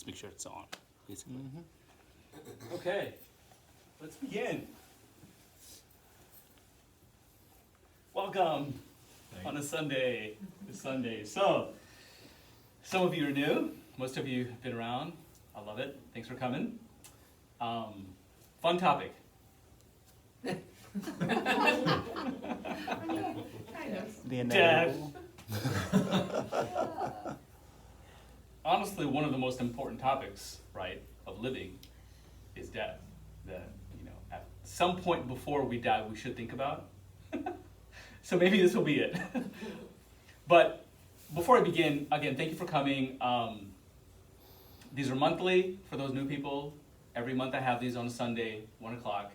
Let's make sure it's on, basically. Okay, let's begin. Welcome on a Sunday. It's Sunday. So, some of you are new. Most of you have been around. I love it. Thanks for coming. Fun topic. Kind of. The Death. inevitable. Honestly, one of the most important topics, right, of living is death. That, at some point before we die, we should think about. So maybe this will be it. But before I begin, again, thank you for coming. These are monthly for those new people. Every month I have these on a Sunday, 1 o'clock.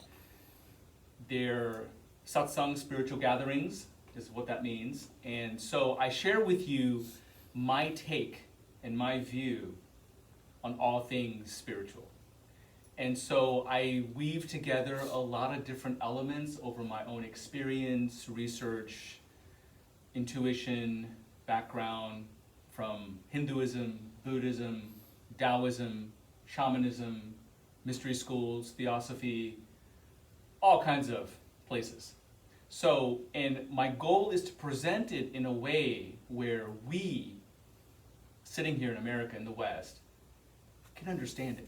They're Satsang spiritual gatherings, is what that means. And so I share with you my take and my view on all things spiritual. And so I weave together a lot of different elements over my own experience, research, intuition, background from Hinduism, Buddhism, Taoism, shamanism, mystery schools, theosophy, all kinds of places. So, and my goal is to present it in a way where we, sitting here in America, in the West, can understand it.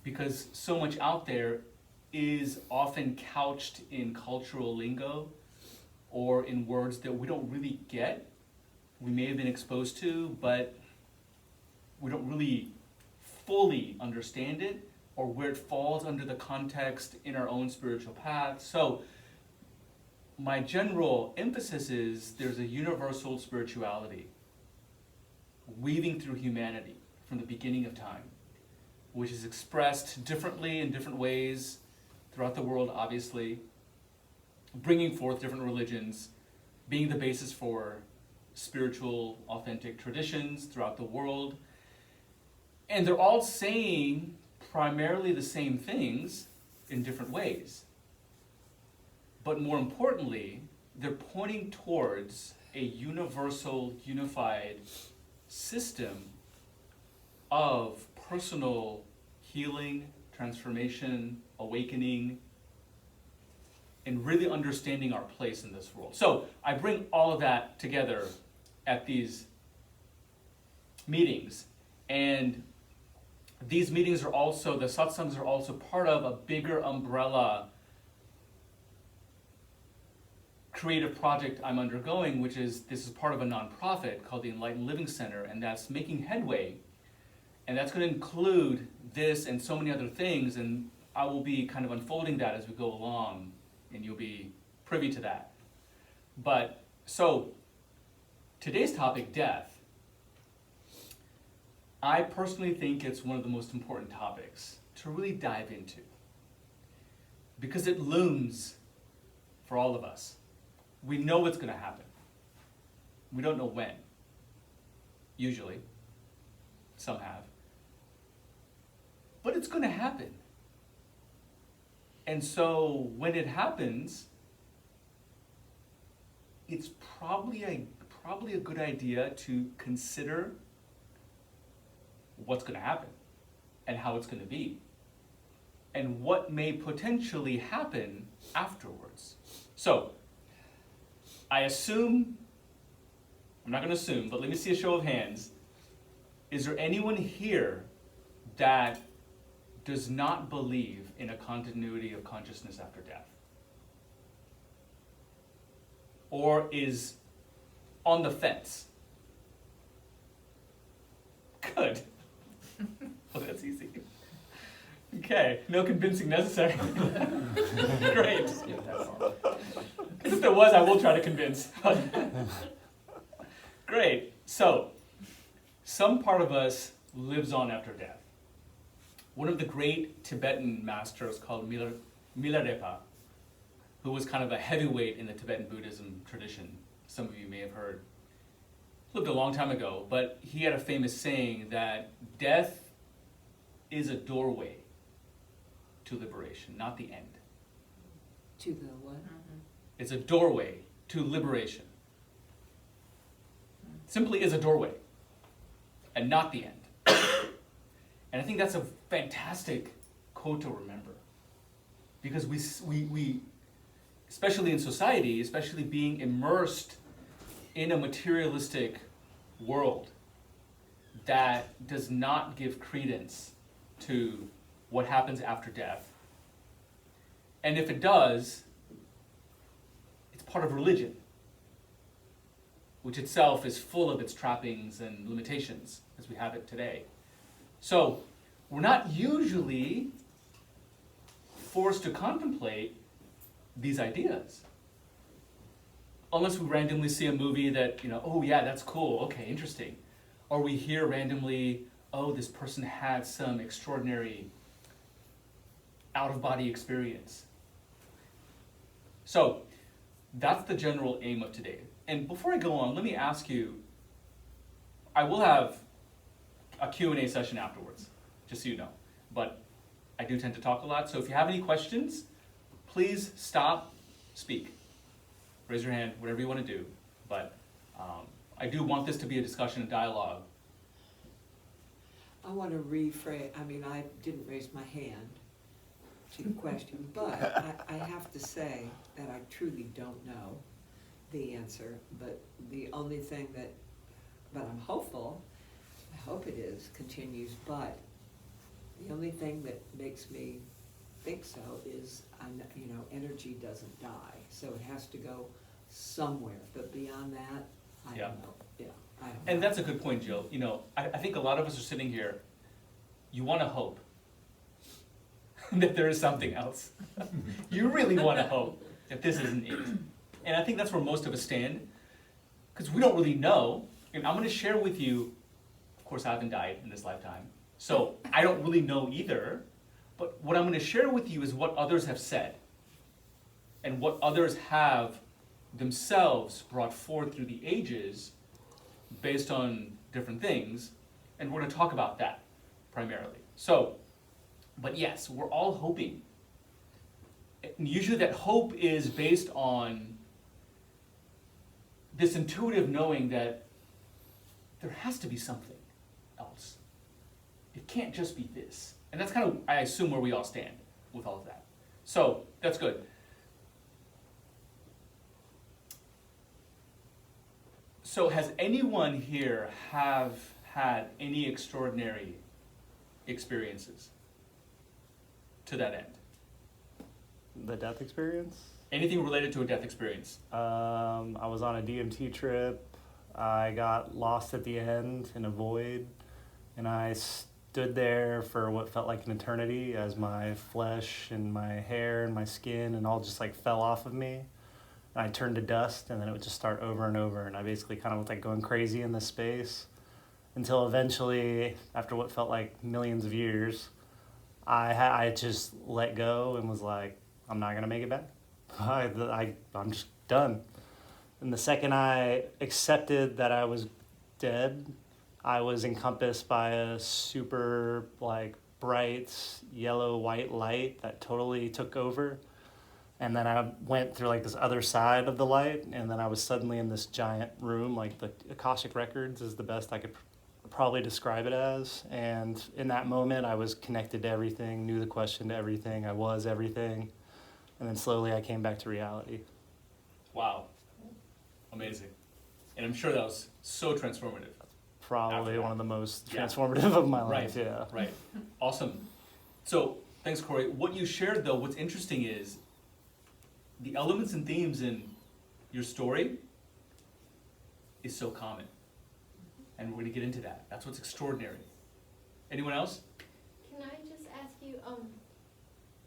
Because so much out there is often couched in cultural lingo or in words that we don't really get. We may have been exposed to, but we don't really fully understand it or where it falls under the context in our own spiritual path. So my general emphasis is there's a universal spirituality weaving through humanity from the beginning of time, which is expressed differently in different ways throughout the world, obviously, bringing forth different religions, being the basis for spiritual, authentic traditions throughout the world. And they're all saying primarily the same things in different ways. But more importantly, they're pointing towards a universal, unified system of personal healing, transformation, awakening, and really understanding our place in this world. So I bring all of that together at these meetings. And these meetings are also, the satsangs are also part of a bigger umbrella creative project I'm undergoing, which is, this is part of a nonprofit called the Enlightened Living Center, and that's making headway. And that's going to include this and so many other things, and I will be kind of unfolding that as we go along, and you'll be privy to that. But, so, today's topic, death. I personally think it's one of the most important topics to really dive into, because it looms for all of us. We know what's going to happen. We don't know when. Usually. Some have. But it's going to happen. And so when it happens, it's probably a good idea to consider what's going to happen and how it's going to be and what may potentially happen afterwards. So, I assume, I'm not going to assume, but let me see a show of hands. Is there anyone here that does not believe in a continuity of consciousness after death? Or is on the fence? Good. Well, that's easy. Okay, no convincing necessary. Great. Because if there was, I will try to convince. Great. So, some part of us lives on after death. One of the great Tibetan masters called Milarepa, who was kind of a heavyweight in the Tibetan Buddhism tradition, some of you may have heard, lived a long time ago, but he had a famous saying that death is a doorway to liberation, not the end. To the what? It's a doorway to liberation. Simply is a doorway, and not the end. And I think that's a fantastic quote to remember. Because we especially in society, especially being immersed in a materialistic world that does not give credence to what happens after death. And if it does, it's part of religion, which itself is full of its trappings and limitations as we have it today. So we're not usually forced to contemplate these ideas. Unless we randomly see a movie that, oh yeah, that's cool, okay, interesting. Or we hear randomly, oh, this person had some extraordinary out-of-body experience. So that's the general aim of today. And before I go on, let me ask you, I will have a Q&A session afterwards, just so you know. But I do tend to talk a lot, so if you have any questions, please stop, speak. Raise your hand, whatever you want to do. But I do want this to be a discussion and dialogue. I want to rephrase, I didn't raise my hand to the question, but I have to say that I truly don't know the answer, but the only thing but I'm hopeful, I hope it continues, but the only thing that makes me think so is, energy doesn't die, so it has to go somewhere, but beyond that, I don't know. Yeah, I don't know. And that's a good point, Jill. I think a lot of us are sitting here, you want to hope that there is something else. You really want to hope that this isn't it. And I think that's where most of us stand, because we don't really know. And I'm going to share with you, of course I haven't died in this lifetime, so I don't really know either, but what I'm going to share with you is what others have said, and what others have themselves brought forth through the ages based on different things, and we're going to talk about that primarily. So, but yes, we're all hoping. And usually that hope is based on this intuitive knowing that there has to be something else. It can't just be this. And that's kind of, I assume, where we all stand with all of that. So, that's good. So has anyone here have had any extraordinary experiences to that end? The death experience? Anything related to a death experience? I was on a DMT trip. I got lost at the end in a void, and I stood there for what felt like an eternity as my flesh and my hair and my skin and all just fell off of me. And I turned to dust, and then it would just start over and over, and I basically kind of was going crazy in this space until eventually, after what felt like millions of years, I just let go and was like, I'm not gonna make it back. I'm just done. And the second I accepted that I was dead, I was encompassed by a super bright yellow-white light that totally took over. And then I went through this other side of the light, and then I was suddenly in this giant room. The Akashic Records is the best I could probably describe it as. And in that moment, I was connected to everything, knew the question to everything, I was everything. And then slowly I came back to reality. Wow. Amazing. And I'm sure that was so transformative. Probably one of the most transformative of my life, right. yeah. Right. Awesome. So, thanks, Corey. What you shared, though, what's interesting is the elements and themes in your story is so common. And we're going to get into that. That's what's extraordinary. Anyone else? Can I just ask you,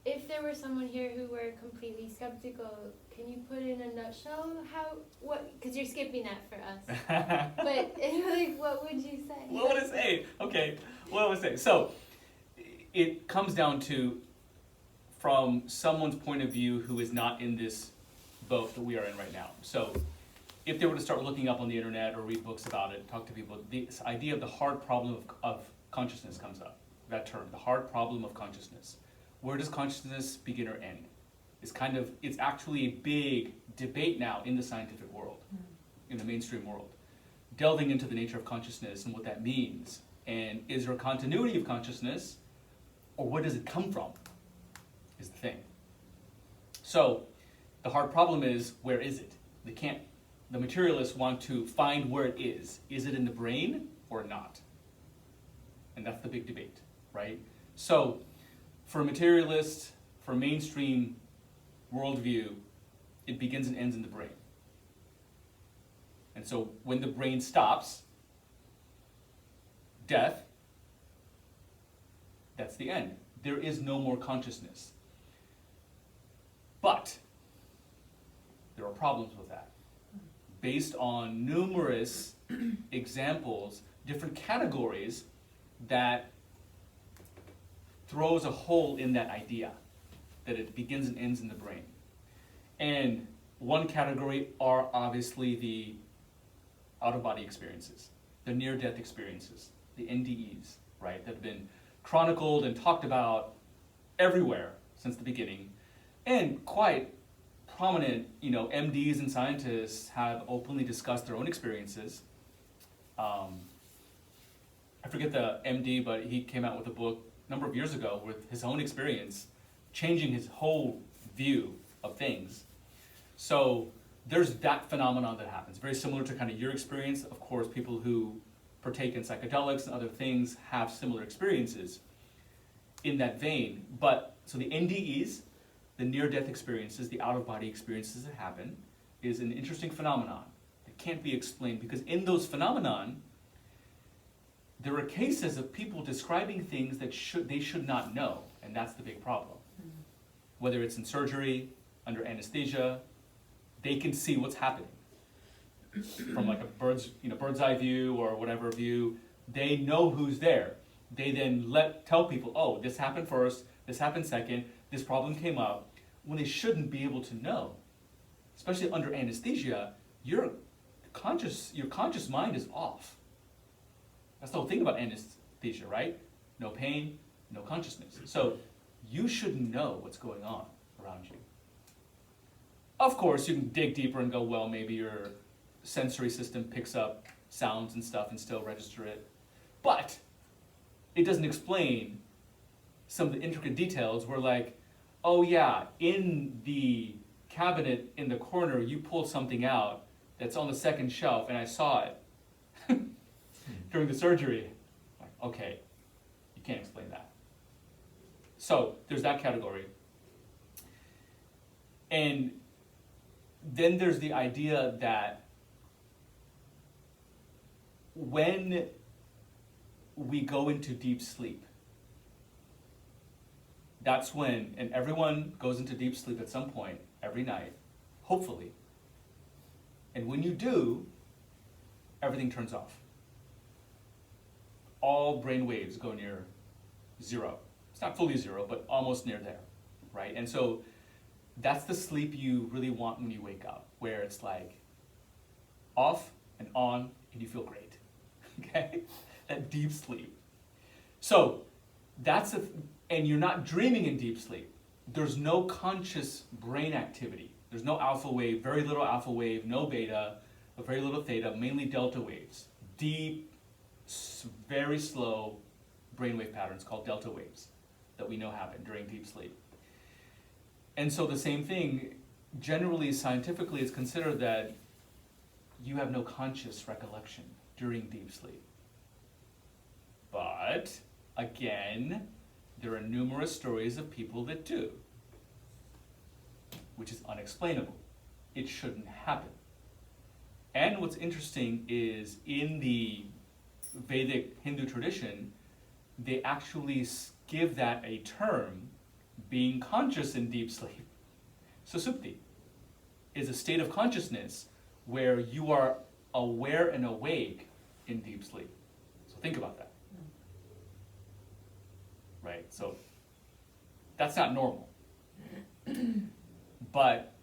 if there were someone here who were completely skeptical, can you put in a nutshell because you're skipping that for us. But what would you say? What would I say? Okay, what would I say? So, it comes down to, from someone's point of view who is not in this boat that we are in right now. So, if they were to start looking up on the internet or read books about it, talk to people, this idea of the hard problem of consciousness comes up. That term, the hard problem of consciousness. Where does consciousness begin or end? It's actually a big debate now in the scientific world, in the mainstream world, delving into the nature of consciousness and what that means And is there a continuity of consciousness, or where does it come from, is the thing. So the hard problem is, where is it? The materialists want to find where it is. Is it in the brain or not? And that's the big debate, right? So for a materialist, for a mainstream worldview, it begins and ends in the brain. And so when the brain stops, death, that's the end. There is no more consciousness. But there are problems with that. Based on numerous examples, different categories that throws a hole in that idea, that it begins and ends in the brain. And one category are obviously the out-of-body experiences, the near-death experiences, the NDEs, right, that have been chronicled and talked about everywhere since the beginning, and quite prominent, MDs and scientists have openly discussed their own experiences. I forget the MD, but he came out with a book a number of years ago with his own experience, changing his whole view of things. So there's that phenomenon that happens, very similar to kind of your experience. Of course, people who partake in psychedelics and other things have similar experiences in that vein. But so the NDEs, the near-death experiences, the out-of-body experiences that happen, is an interesting phenomenon that can't be explained, because in those phenomenon, there are cases of people describing things that they should not know, and that's the big problem. Whether it's in surgery, under anesthesia, they can see what's happening from like a bird's eye view or whatever view. They know who's there. They then tell people, oh, this happened first, this happened second, this problem came up, when they shouldn't be able to know. Especially under anesthesia, your conscious mind is off. That's the whole thing about anesthesia, right? No pain, no consciousness. So you shouldn't know what's going on around you. Of course, you can dig deeper and go, well, maybe your sensory system picks up sounds and stuff and still register it. But it doesn't explain some of the intricate details where, like, oh yeah, in the cabinet in the corner, you pulled something out that's on the second shelf and I saw it during the surgery. Like, okay, you can't explain that. So there's that category. And then there's the idea that when we go into deep sleep, that's when, and everyone goes into deep sleep at some point, every night, hopefully. And when you do, everything turns off. All brain waves go near zero. It's not fully zero, but almost near there, right? And so that's the sleep you really want when you wake up, where it's like off and on, and you feel great, okay? That deep sleep. So that's and you're not dreaming in deep sleep. There's no conscious brain activity. There's no alpha wave, very little alpha wave, no beta, but very little theta, mainly delta waves. Deep, very slow brainwave patterns called delta waves that we know happen during deep sleep. And so the same thing, generally, scientifically, it's considered that you have no conscious recollection during deep sleep. But, again, there are numerous stories of people that do, which is unexplainable. It shouldn't happen. And what's interesting is in the Vedic Hindu tradition, they actually give that a term, being conscious in deep sleep. Susupti is a state of consciousness where you are aware and awake in deep sleep. So think about that. Right? So that's not normal. But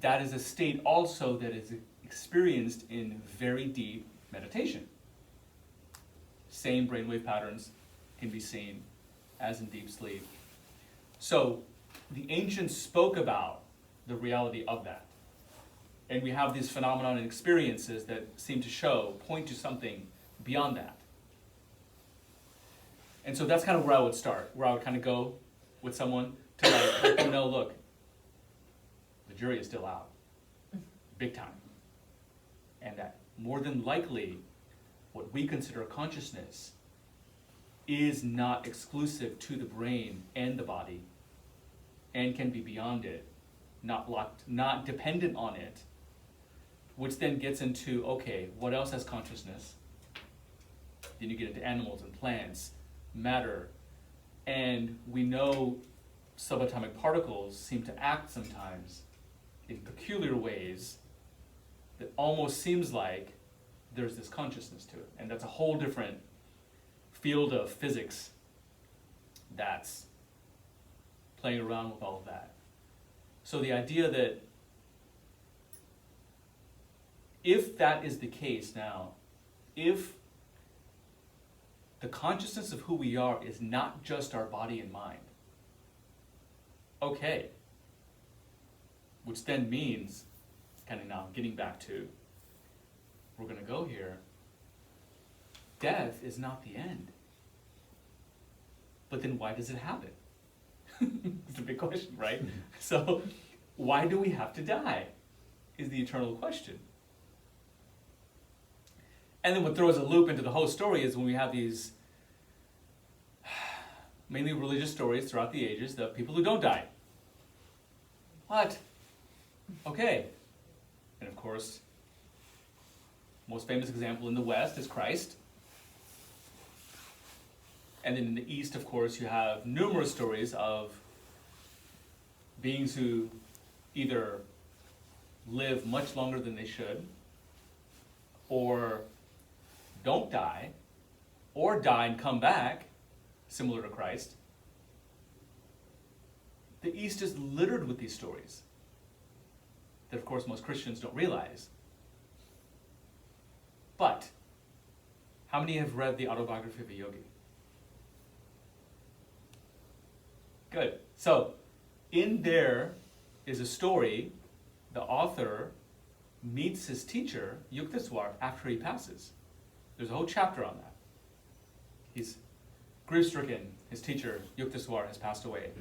that is a state also that is experienced in very deep meditation. Same brainwave patterns can be seen as in deep sleep. So the ancients spoke about the reality of that. And we have these phenomena and experiences that seem to point to something beyond that. And so that's kind of where I would start, where I would kind of go with someone to like let them know, look, the jury is still out, big time. And that more than likely, what we consider consciousness is not exclusive to the brain and the body, and can be beyond it, not locked, not dependent on it, which then gets into, okay, what else has consciousness? Then you get into animals and plants, matter, and we know subatomic particles seem to act sometimes in peculiar ways that almost seems like there's this consciousness to it. And that's a whole different field of physics that's playing around with all of that. So the idea that if that is the case now, if the consciousness of who we are is not just our body and mind, okay, which then means, kind of now getting back to, we're going to go here, death is not the end. But then why does it happen? It's a big question, right? So why do we have to die is the eternal question. And then what throws a loop into the whole story is when we have these mainly religious stories throughout the ages of people who don't die. What? Okay. And of course, most famous example in the West is Christ. And then in the East, of course, you have numerous stories of beings who either live much longer than they should, or don't die, or die and come back, similar to Christ. The East is littered with these stories that, of course, most Christians don't realize. But how many have read the autobiography of a yogi? Good. So, in there is a story. The author meets his teacher, Yukteswar, after he passes. There's a whole chapter on that. He's grief-stricken. His teacher, Yukteswar, has passed away,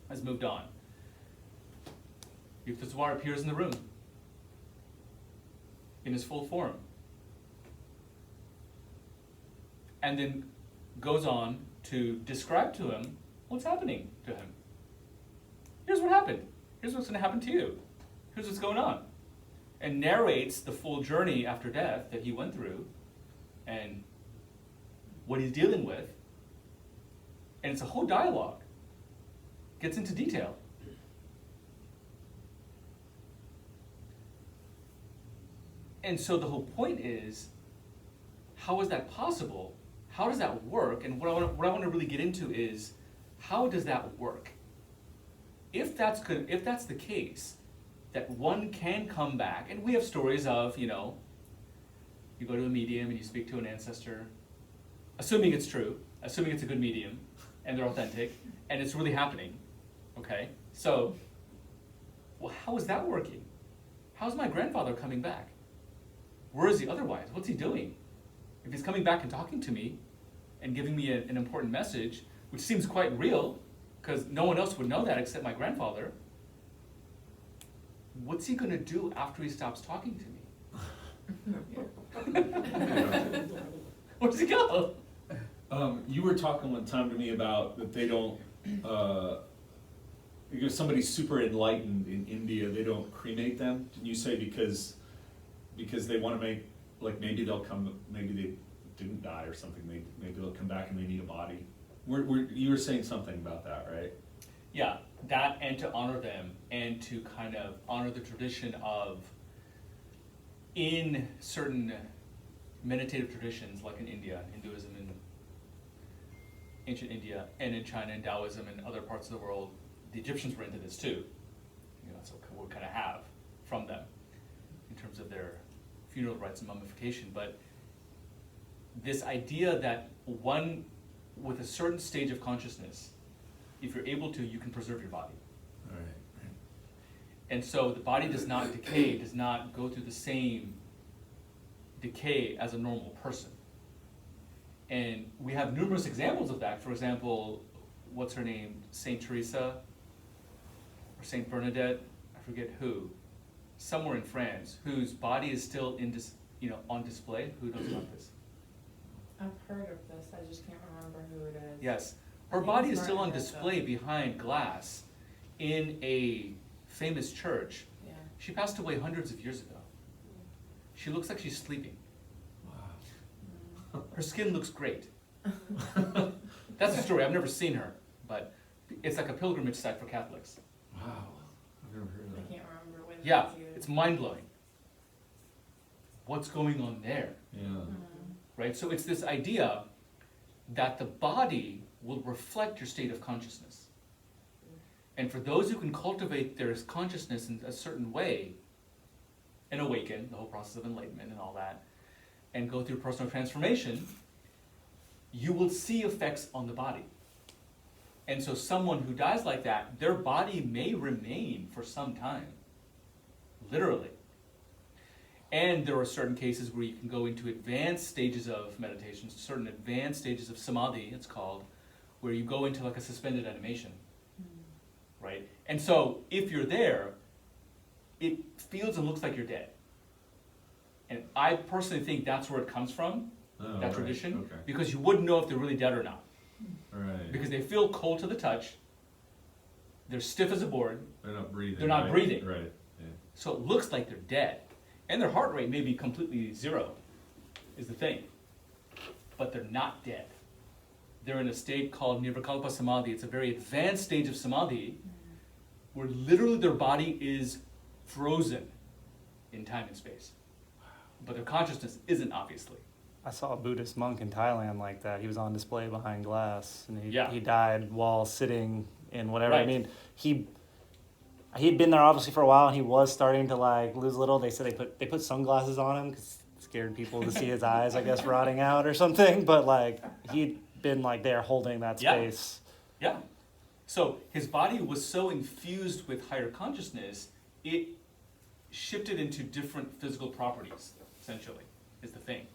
has moved on. Yukteswar appears in the room in his full form, and then goes on to describe to him what's happening to him. Here's what happened. Here's what's going to happen to you. Here's what's going on. And narrates the full journey after death that he went through and what he's dealing with. And it's a whole dialogue. Gets into detail. And so the whole point is, how is that possible? How does that work? And what I want to really get into is, how does that work? If that's the case, that one can come back, and we have stories of, you go to a medium and you speak to an ancestor, assuming it's true, assuming it's a good medium, and they're authentic, and it's really happening, okay? So, well, how is that working? How's my grandfather coming back? Where is he otherwise? What's he doing? If he's coming back and talking to me and giving me an important message, which seems quite real, because no one else would know that except my grandfather, what's he going to do after he stops talking to me? Where does he go? You were talking one time to me about that they don't, because somebody's super enlightened in India, they don't cremate them. Didn't you say because they want to make, like maybe they'll come, maybe they didn't die or something, maybe they'll come back and they need a body. You were saying something about that, right? Yeah, that, and to honor them, and to kind of honor the tradition of, in certain meditative traditions, like in India, Hinduism and ancient India, and in China and Taoism and other parts of the world, the Egyptians were into this too. That's what we kind of have from them in terms of their funeral rites and mummification. But this idea that one with a certain stage of consciousness, if you're able to, you can preserve your body. All right. And so the body does not decay, does not go through the same decay as a normal person. And we have numerous examples of that. For example, what's her name? Saint Teresa or Saint Bernadette, I forget who, somewhere in France, whose body is still on display. Who knows about this? I've heard of this, I just can't remember who it is. Yes. I Her think body it's is still on Bernadette, display behind glass in a famous church. Yeah. She passed away hundreds of years ago. She looks like she's sleeping. Wow. Her skin looks great. That's the story. I've never seen her, but it's like a pilgrimage site for Catholics. Wow. I've never heard of I that. can't remember what it Yeah, is either. it's mind-blowing. What's going on there, Yeah. right? So it's this idea that the body will reflect your state of consciousness. And for those who can cultivate their consciousness in a certain way and awaken, the whole process of enlightenment and all that, and go through personal transformation, you will see effects on the body. And so someone who dies like that, their body may remain for some time, literally. And there are certain cases where you can go into advanced stages of meditation, certain advanced stages of samadhi, it's called, where you go into like a suspended animation, right? And so if you're there, it feels and looks like you're dead. And I personally think that's where it comes from, Oh, that right. tradition, Okay. because you wouldn't know if they're really dead or not. Right. Because they feel cold to the touch, they're stiff as a board, They're not breathing. They're not right? breathing. Right. Yeah. so it looks like they're dead. And their heart rate may be completely zero, is the thing. But they're not dead. They're in a state called Nirvikalpa Samadhi. It's a very advanced stage of samadhi where literally their body is frozen in time and space. But their consciousnness isn't, obviously. I saw a Buddhist monk in Thailand like that. He was on display behind glass, and Yeah. he died while sitting in whatever. I Right. mean, he'd been there obviously for a while, and he was starting to like lose a little. They said they put sunglasses on him because it scared people to see his eyes, I guess, rotting out or something. But like he'd been like there holding that Yeah. space. Yeah. So his body was so infused with higher consciousness, it shifted into different physical properties, essentially, is the thing.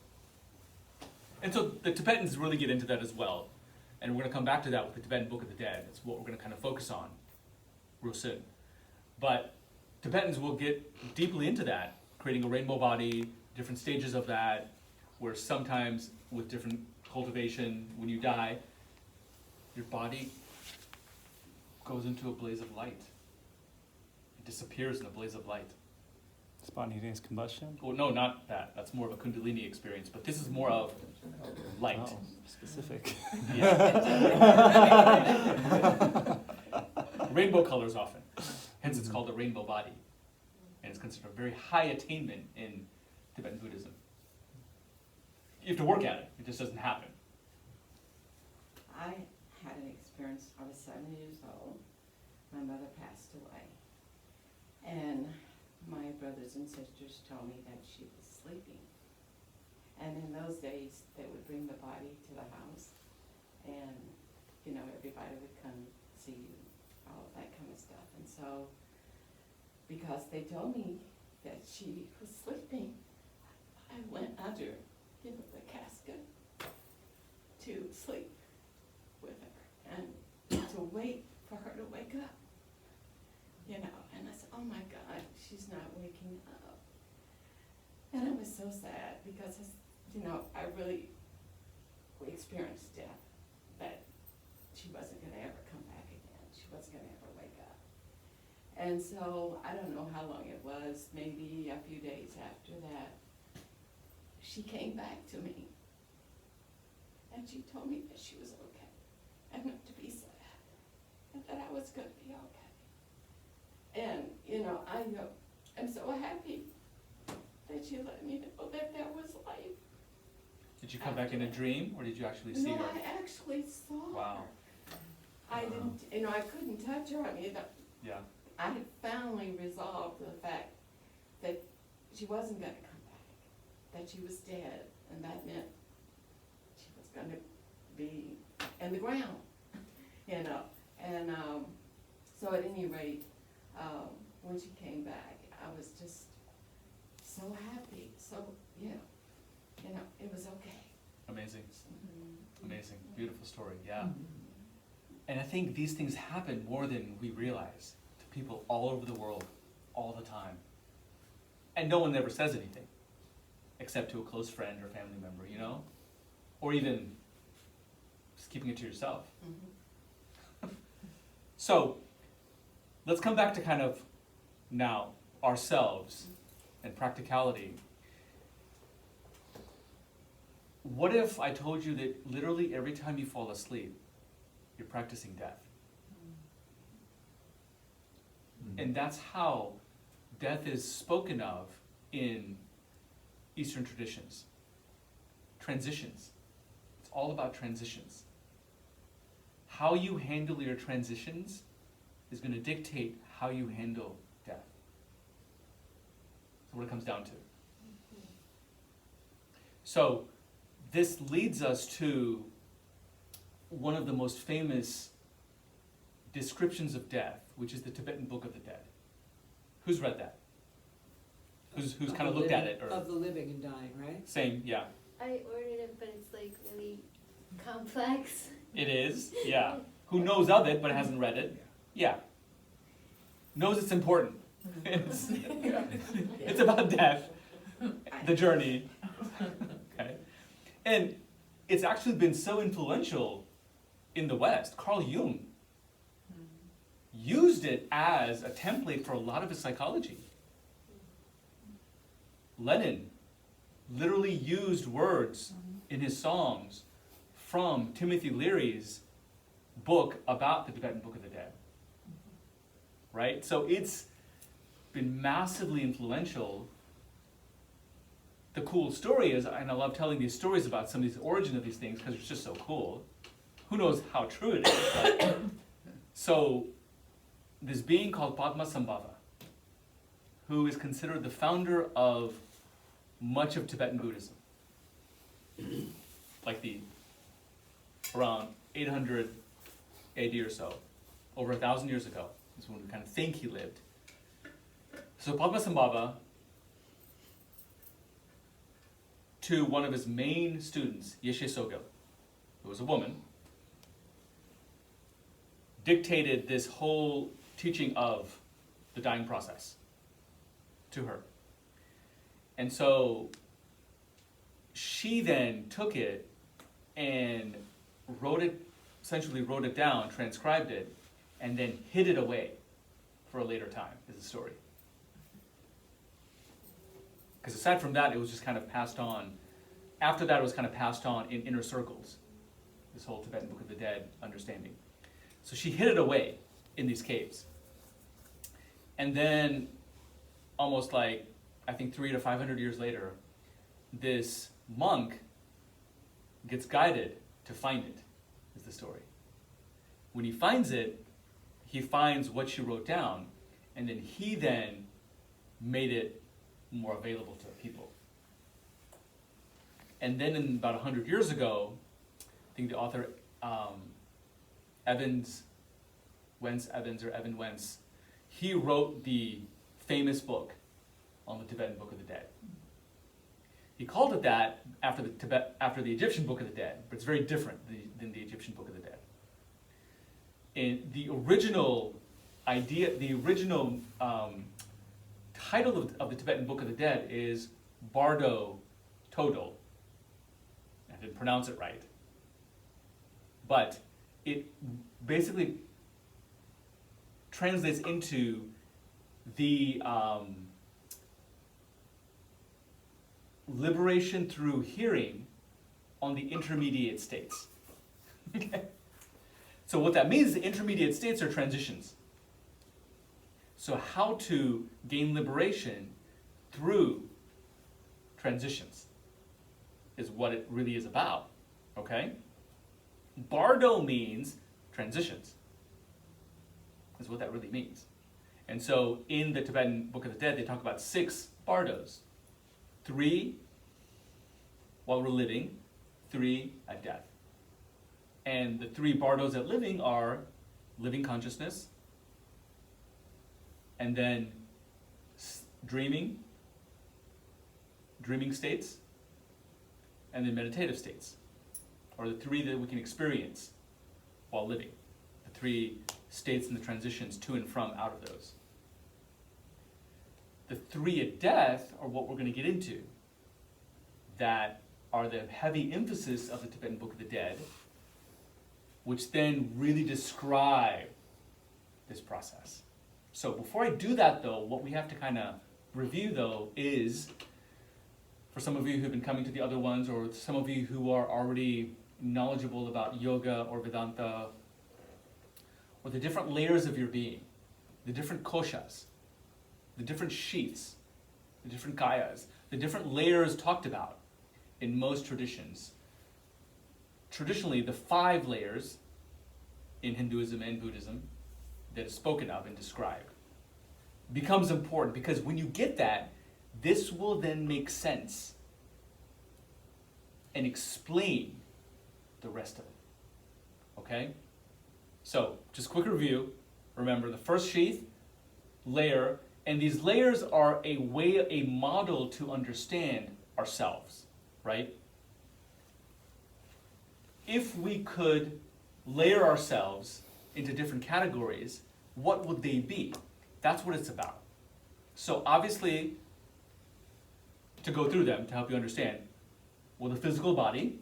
And so the Tibetans really get into that as well. And we're going to come back to that with the Tibetan Book of the Dead. That's what we're going to kind of focus on real soon. But Tibetans will get deeply into that, creating a rainbow body, different stages of that, where sometimes with different cultivation, when you die, your body goes into a blaze of light. It disappears in a blaze of light. Spontaneous combustion. Well, no, not that. That's more of a Kundalini experience. But this is more of light. Oh, specific. Rainbow colors often. Hence it's called a rainbow body. And it's considered a very high attainment in Tibetan Buddhism. You have to work at it. It just doesn't happen. I had an experience, I was 7 years old, my mother passed away. And my brothers and sisters told me that she was sleeping. And in those days, they would bring the body to the house, and, everybody would come see you, all of that kind of stuff. And so, because they told me that she was sleeping, I went under, the casket to sleep with her and to wait for her to wake up. And I said, oh my God, she's not waking up. And I was so sad because, I really experienced death, that she wasn't going to ever come back again. She wasn't going to ever wake up. And so I don't know how long it was, maybe a few days after that, she came back to me. And she told me that she was okay, and not to be sad, and that I was going to be okay. And, I'm so happy that she let me know that there was life. Did you come back in a dream, or did you actually see No, her? I actually saw Wow. her. I didn't, I couldn't touch her. Yeah. I had finally resolved the fact that she wasn't going to come back, that she was dead, and that meant she was going to be in the ground, And so at any rate, when she came back, I was just so happy. So, it was okay. Amazing. Mhm. amazing. Beautiful story, yeah. And I think these things happen more than we realize to people all over the world, all the time. And no one ever says anything, except to a close friend or family member, you know? Or even just keeping it to yourself. So, let's come back to kind of now ourselves and practicality. What if I told you that literally every time you fall asleep, you're practicing death? And that's how death is spoken of in Eastern traditions. Transitions. It's all about transitions. How you handle your transitions is going to dictate how you handle death. That's what it comes down to. So, this leads us to one of the most famous descriptions of death, which is the Tibetan Book of the Dead. Who's read that? Who's kind of looked at it? Or Of the living and dying, right? same, yeah. I ordered it, but it's like really complex. It is, yeah. Who knows of it but hasn't read it? Yeah. Knows it's important. It's about death, the journey. Okay. And it's actually been so influential in the West. Carl Jung used it as a template for a lot of his psychology. Lenin literally used words in his songs from Timothy Leary's book about the Tibetan Book of the Dead. Right? So it's been massively influential. The cool story is, and I love telling these stories about some of these origin of these things because it's just so cool. Who knows how true it is, but so this being called Padmasambhava, who is considered the founder of much of Tibetan Buddhism, like around 800 AD or so, over 1,000 years ago, is when we kind of think he lived. So Padmasambhava, to one of his main students, Yeshe Sogyo, who was a woman, dictated this whole teaching of the dying process to her. And so she then took it and essentially wrote it down, transcribed it, and then hid it away for a later time, is the story. Because aside from that, it was just kind of passed on. After that, it was kind of passed on in inner circles, this whole Tibetan Book of the Dead understanding. So she hid it away in these caves. And then, almost like, I think 300 to 500 years later, this monk gets guided to find it, is the story. When he finds it, he finds what she wrote down, and then he then made it more available to people. And then in about 100 years ago, I think the author Evan Wentz, he wrote the famous book on the Tibetan Book of the Dead. He called it that after the Egyptian Book of the Dead, but it's very different than the Egyptian Book of the Dead. And the original idea, the original title of the Tibetan Book of the Dead is Bardo Todol. I didn't pronounce it right. But it basically translates into the liberation through hearing on the intermediate states. Okay? So what that means is the intermediate states are transitions. So how to gain liberation through transitions is what it really is about. Okay? Bardo means transitions. Is what that really means. And so in the Tibetan Book of the Dead, they talk about 6 bardos. 3 while we're living, 3 at death. And the 3 bardos at living are living consciousness, and then dreaming states, and then meditative states. or the three that we can experience while living. The three states and the transitions to and from out of those. The three at death are what we're going to get into, that are the heavy emphasis of the Tibetan Book of the Dead, which then really describe this process. So before I do that though, what we have to kind of review though is, for some of you who've been coming to the other ones, or some of you who are already knowledgeable about yoga or Vedanta, or the different layers of your being, the different koshas, the different sheaths, the different kayas, the different layers talked about in most traditions. Traditionally, the 5 layers in Hinduism and Buddhism that is spoken of and described becomes important, because when you get that, this will then make sense and explain the rest of it. Okay? So, just quick review. Remember, the first sheath, layer, and these layers are a model to understand ourselves, right? If we could layer ourselves into different categories, what would they be? That's what it's about. So obviously, to go through them to help you understand, well, the physical body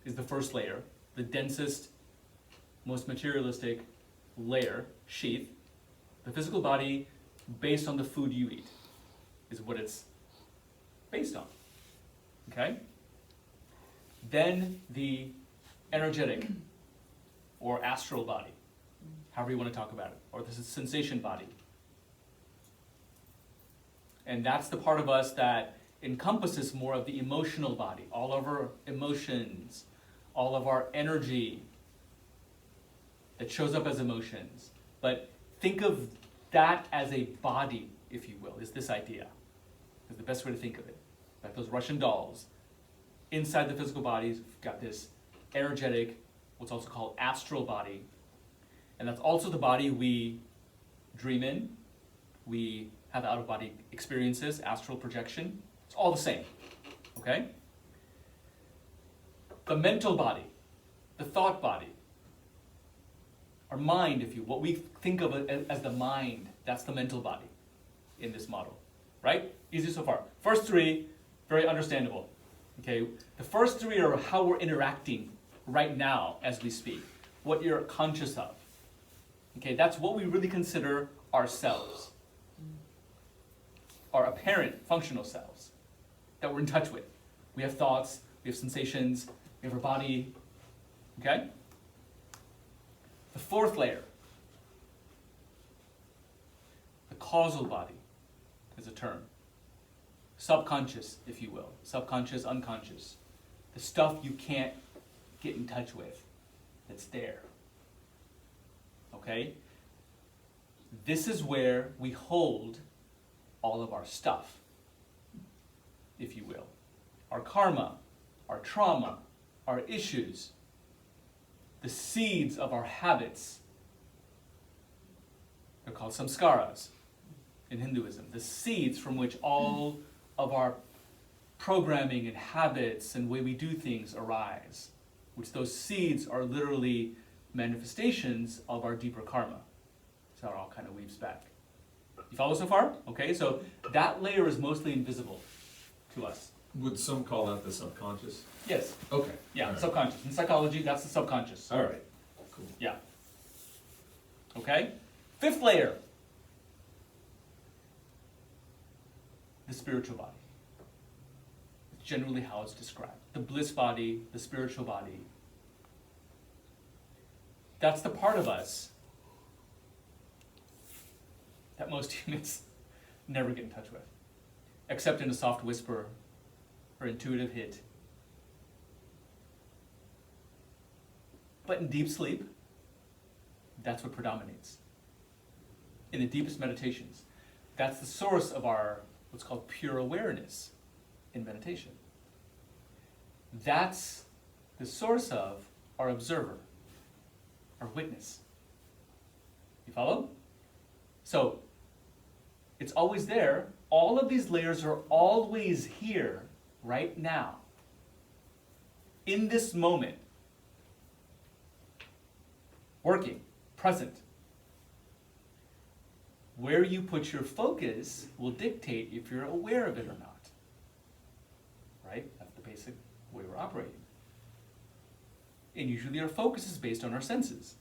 is the first layer, the densest, most materialistic layer, sheath. The physical body, based on the food you eat, is what it's based on. Okay? Then the energetic or astral body, however you want to talk about it, or the sensation body. And that's the part of us that encompasses more of the emotional body, all of our emotions, all of our energy that shows up as emotions. But think of that as a body, if you will, is this idea. Is the best way to think of it. Like those Russian dolls. Inside the physical bodies, we've got this energetic, what's also called astral body. And that's also the body we dream in. We have out-of-body experiences, astral projection. It's all the same, okay? The mental body, the thought body, our mind, if you, what we think of it as the mind, that's the mental body in this model, right? Easy so far. First 3, very understandable, okay? The first 3 are how we're interacting right now as we speak, what you're conscious of, okay? That's what we really consider ourselves, our apparent functional selves that we're in touch with. We have thoughts, we have sensations, we have our body, okay? The 4th layer, the causal body is a term. Subconscious, if you will. Subconscious, unconscious. The stuff you can't get in touch with, that's there. Okay? This is where we hold all of our stuff, if you will. Our karma, our trauma, our issues, the seeds of our habits. They're called samskaras in Hinduism. The seeds from which all of our programming and habits and way we do things arise, which those seeds are literally manifestations of our deeper karma. So it all kind of weaves back. You follow so far? Okay, so that layer is mostly invisible to us. Would some call that the subconscious? Yes, Okay. yeah, All right. subconscious. In psychology, that's the subconscious. All right, cool. Yeah. Okay? 5th layer. The spiritual body. It's generally how it's described. The bliss body, the spiritual body. That's the part of us that most humans never get in touch with, except in a soft whisper or intuitive hit. But in deep sleep, that's what predominates. In the deepest meditations, that's the source of our, what's called pure awareness in meditation. That's the source of our observer, our witness. You follow? So, it's always there. All of these layers are always here, right now. In this moment, working, present. Where you put your focus will dictate if you're aware of it or not. Right? That's the basic way we're operating. And usually our focus is based on our senses.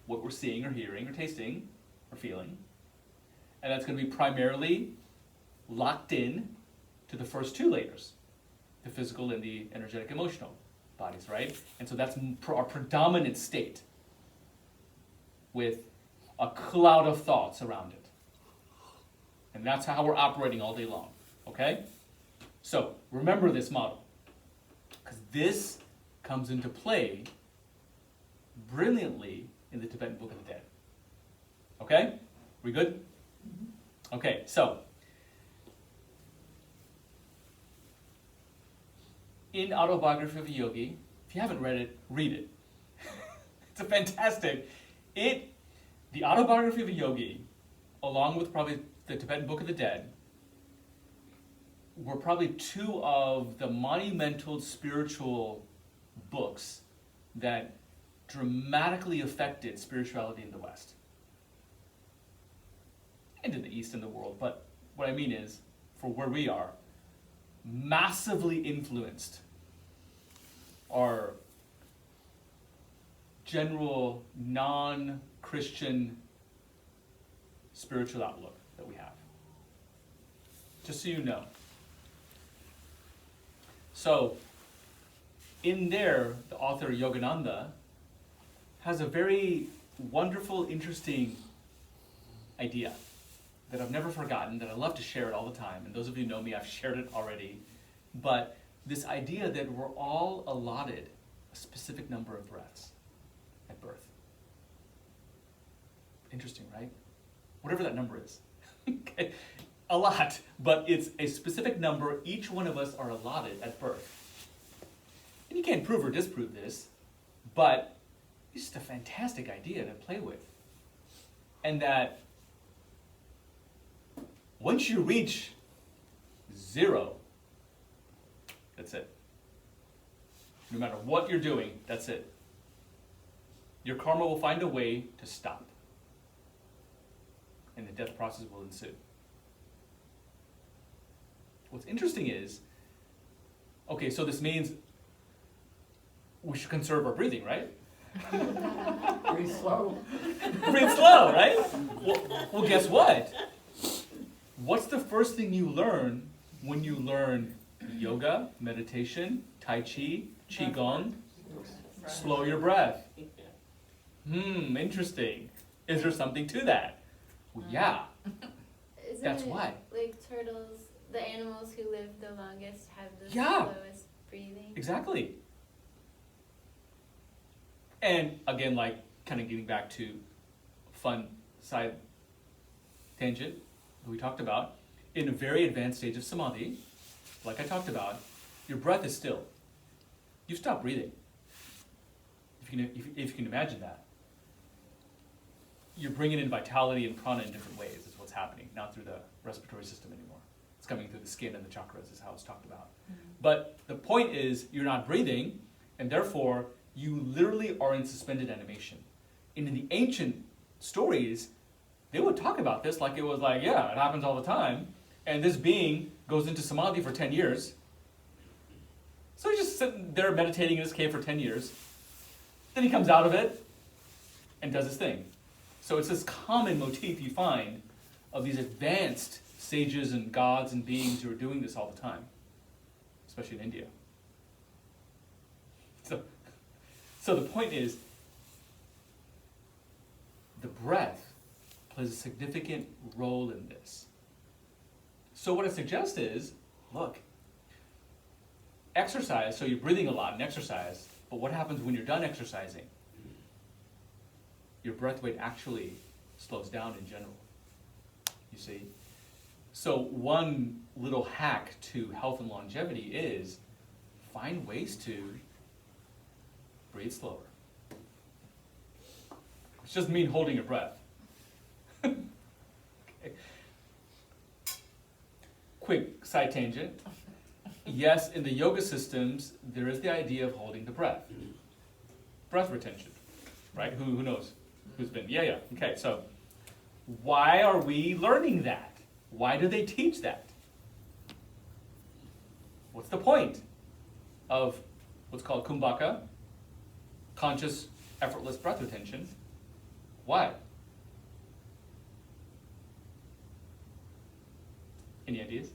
What we're seeing or hearing or tasting or feeling. And that's going to be primarily locked in to the first two layers, the physical and the energetic emotional bodies, right? And so that's our predominant state with a cloud of thoughts around it. And that's how we're operating all day long, okay? So remember this model, because this comes into play brilliantly in the Tibetan Book of the Dead. Okay? We good? Okay, so in Autobiography of a Yogi, if you haven't read it, read it. It's a fantastic. The Autobiography of a Yogi, along with probably the Tibetan Book of the Dead, were probably two of the monumental spiritual books that dramatically affected spirituality in the West. And in the East in the world, but what I mean is, for where we are, massively influenced our general non-Christian spiritual outlook that we have. Just so you know. So, in there, the author Yogananda has a very wonderful, interesting idea that I've never forgotten, that I love to share it all the time. And those of you who know me, I've shared it already. But this idea that we're all allotted a specific number of breaths at birth. Interesting, right? Whatever that number is. Okay. A lot, but it's a specific number each one of us are allotted at birth. And you can't prove or disprove this, but it's just a fantastic idea to play with. And that once you reach 0, that's it. No matter what you're doing, that's it. Your karma will find a way to stop. And the death process will ensue. What's interesting is, okay, so this means we should conserve our breathing, right? Pretty slow. Breathe slow, right? Well, guess what? What's the first thing you learn when you learn yoga, meditation, tai chi, qigong? Slow your breath. Interesting. Is there something to that? Well, yeah. Isn't That's it why. like turtles, the animals who live the longest have the Yeah. slowest breathing? Exactly. And again, like kind of getting back to fun side tangent that we talked about, in a very advanced stage of samadhi, like I talked about, your breath is still. You stop breathing. If you can imagine that. You're bringing in vitality and prana in different ways is what's happening, not through the respiratory system anymore. It's coming through the skin and the chakras is how it's talked about. But the point is, you're not breathing, and therefore, you literally are in suspended animation. And in the ancient stories, they would talk about this like it was like, yeah, it happens all the time. And this being goes into samadhi for 10 years. So he's just sitting there meditating in his cave for 10 years. Then he comes out of it and does his thing. So it's this common motif you find of these advanced sages and gods and beings who are doing this all the time, especially in India. So the point is, the breath plays a significant role in this. So what I suggest is, look, exercise, so you're breathing a lot and exercise, but what happens when you're done exercising? Your breath rate actually slows down in general, you see? So one little hack to health and longevity is find ways to breathe slower. Which doesn't mean holding your breath. Okay. Quick side tangent. Yes, in the yoga systems, there is the idea of holding the breath. Breath retention. right? Who knows? Who's been? Yeah. Okay, so why are we learning that? Why do they teach that? What's the point of what's called kumbhaka, conscious, effortless breath retention? Why? Any ideas?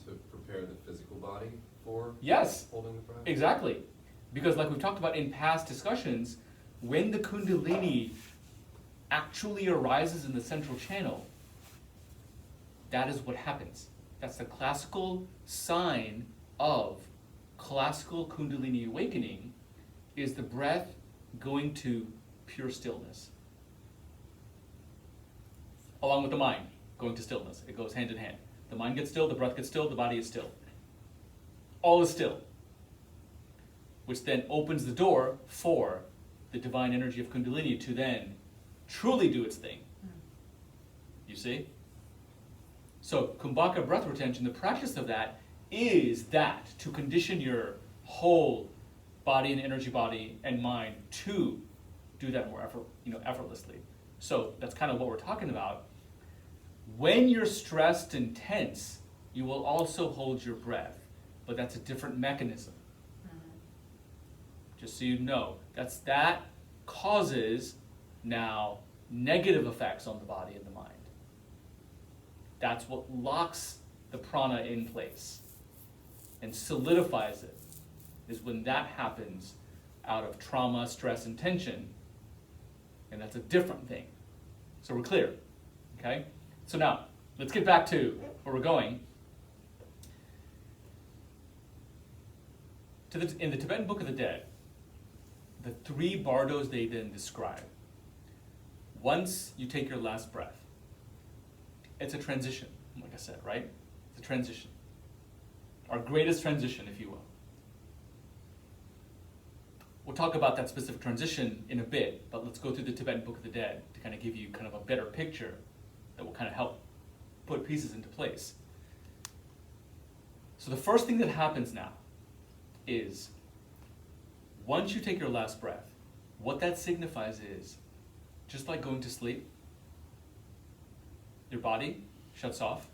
To prepare the physical body for Yes, holding the breath? exactly. Because like we've talked about in past discussions, when the kundalini actually arises in the central channel, that is what happens. That's the classical sign of classical kundalini awakening, is the breath going to pure stillness. Along with the mind going to stillness. It goes hand in hand. The mind gets still, the breath gets still, the body is still. All is still. Which then opens the door for the divine energy of kundalini to then truly do its thing. You see? So kumbhaka breath retention, the practice of that is that, to condition your whole body and energy body and mind to do that more effortlessly. So that's kind of what we're talking about. When you're stressed and tense, you will also hold your breath, but that's a different mechanism. Just so you know, that causes now negative effects on the body and the mind. That's what locks the prana in place and solidifies it, is when that happens out of trauma, stress, and tension, and that's a different thing. So we're clear, okay? So now, let's get back to where we're going. In the Tibetan Book of the Dead, the 3 bardos they then describe. Once you take your last breath, it's a transition, like I said, right? It's a transition. Our greatest transition, if you will. We'll talk about that specific transition in a bit, but let's go through the Tibetan Book of the Dead to kind of give you kind of a better picture that will kind of help put pieces into place. So the first thing that happens now is, once you take your last breath, what that signifies is, just like going to sleep, your body shuts off.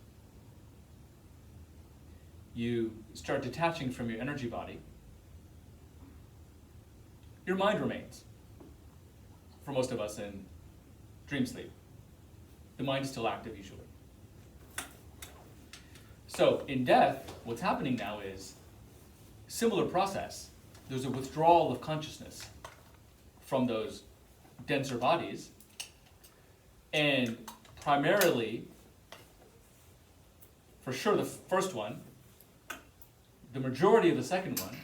You start detaching from your energy body. Your mind remains, for most of us, in dream sleep. The mind is still active usually. So in death, what's happening now is similar process. There's a withdrawal of consciousness from those denser bodies, and primarily, for sure the first one, the majority of the second one,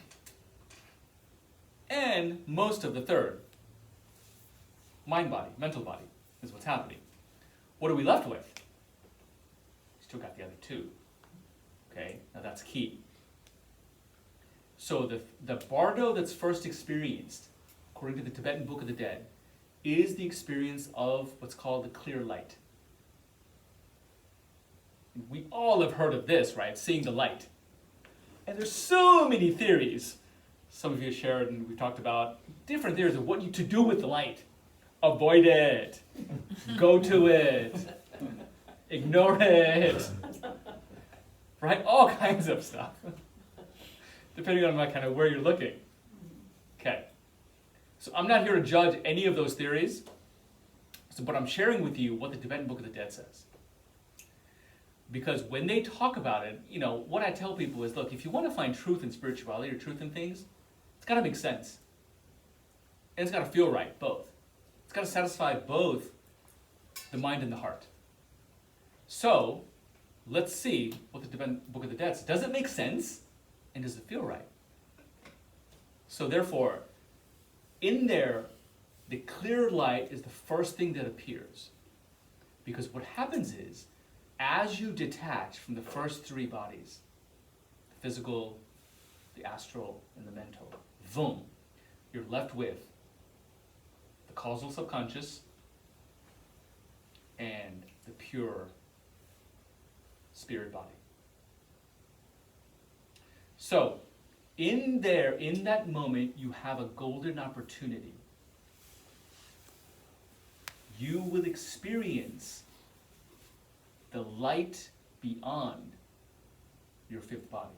and most of the third. Mind body, mental body, is what's happening. What are we left with? Still got the other 2. Okay, now that's key. So the bardo that's first experienced, according to the Tibetan Book of the Dead, is the experience of what's called the clear light. We all have heard of this, right? Seeing the light. And there's so many theories. Some of you shared, and we talked about different theories of what to do with the light. Avoid it. Go to it. Ignore it. Right? All kinds of stuff. Depending on kind of where you're looking. Okay. So I'm not here to judge any of those theories, but I'm sharing with you what the Tibetan Book of the Dead says. Because when they talk about it, what I tell people is, look, if you want to find truth in spirituality or truth in things, it's got to make sense. And it's got to feel right, both. It's got to satisfy both the mind and the heart. So, let's see what the Tibetan Book of the Dead says. Does it make sense? And does it feel right? So therefore, in there, the clear light is the first thing that appears. Because what happens is, as you detach from the first 3 bodies, the physical, the astral, and the mental, boom, you're left with the causal subconscious and the pure spirit body. So, in that moment, you have a golden opportunity you will experience the light beyond your fifth body.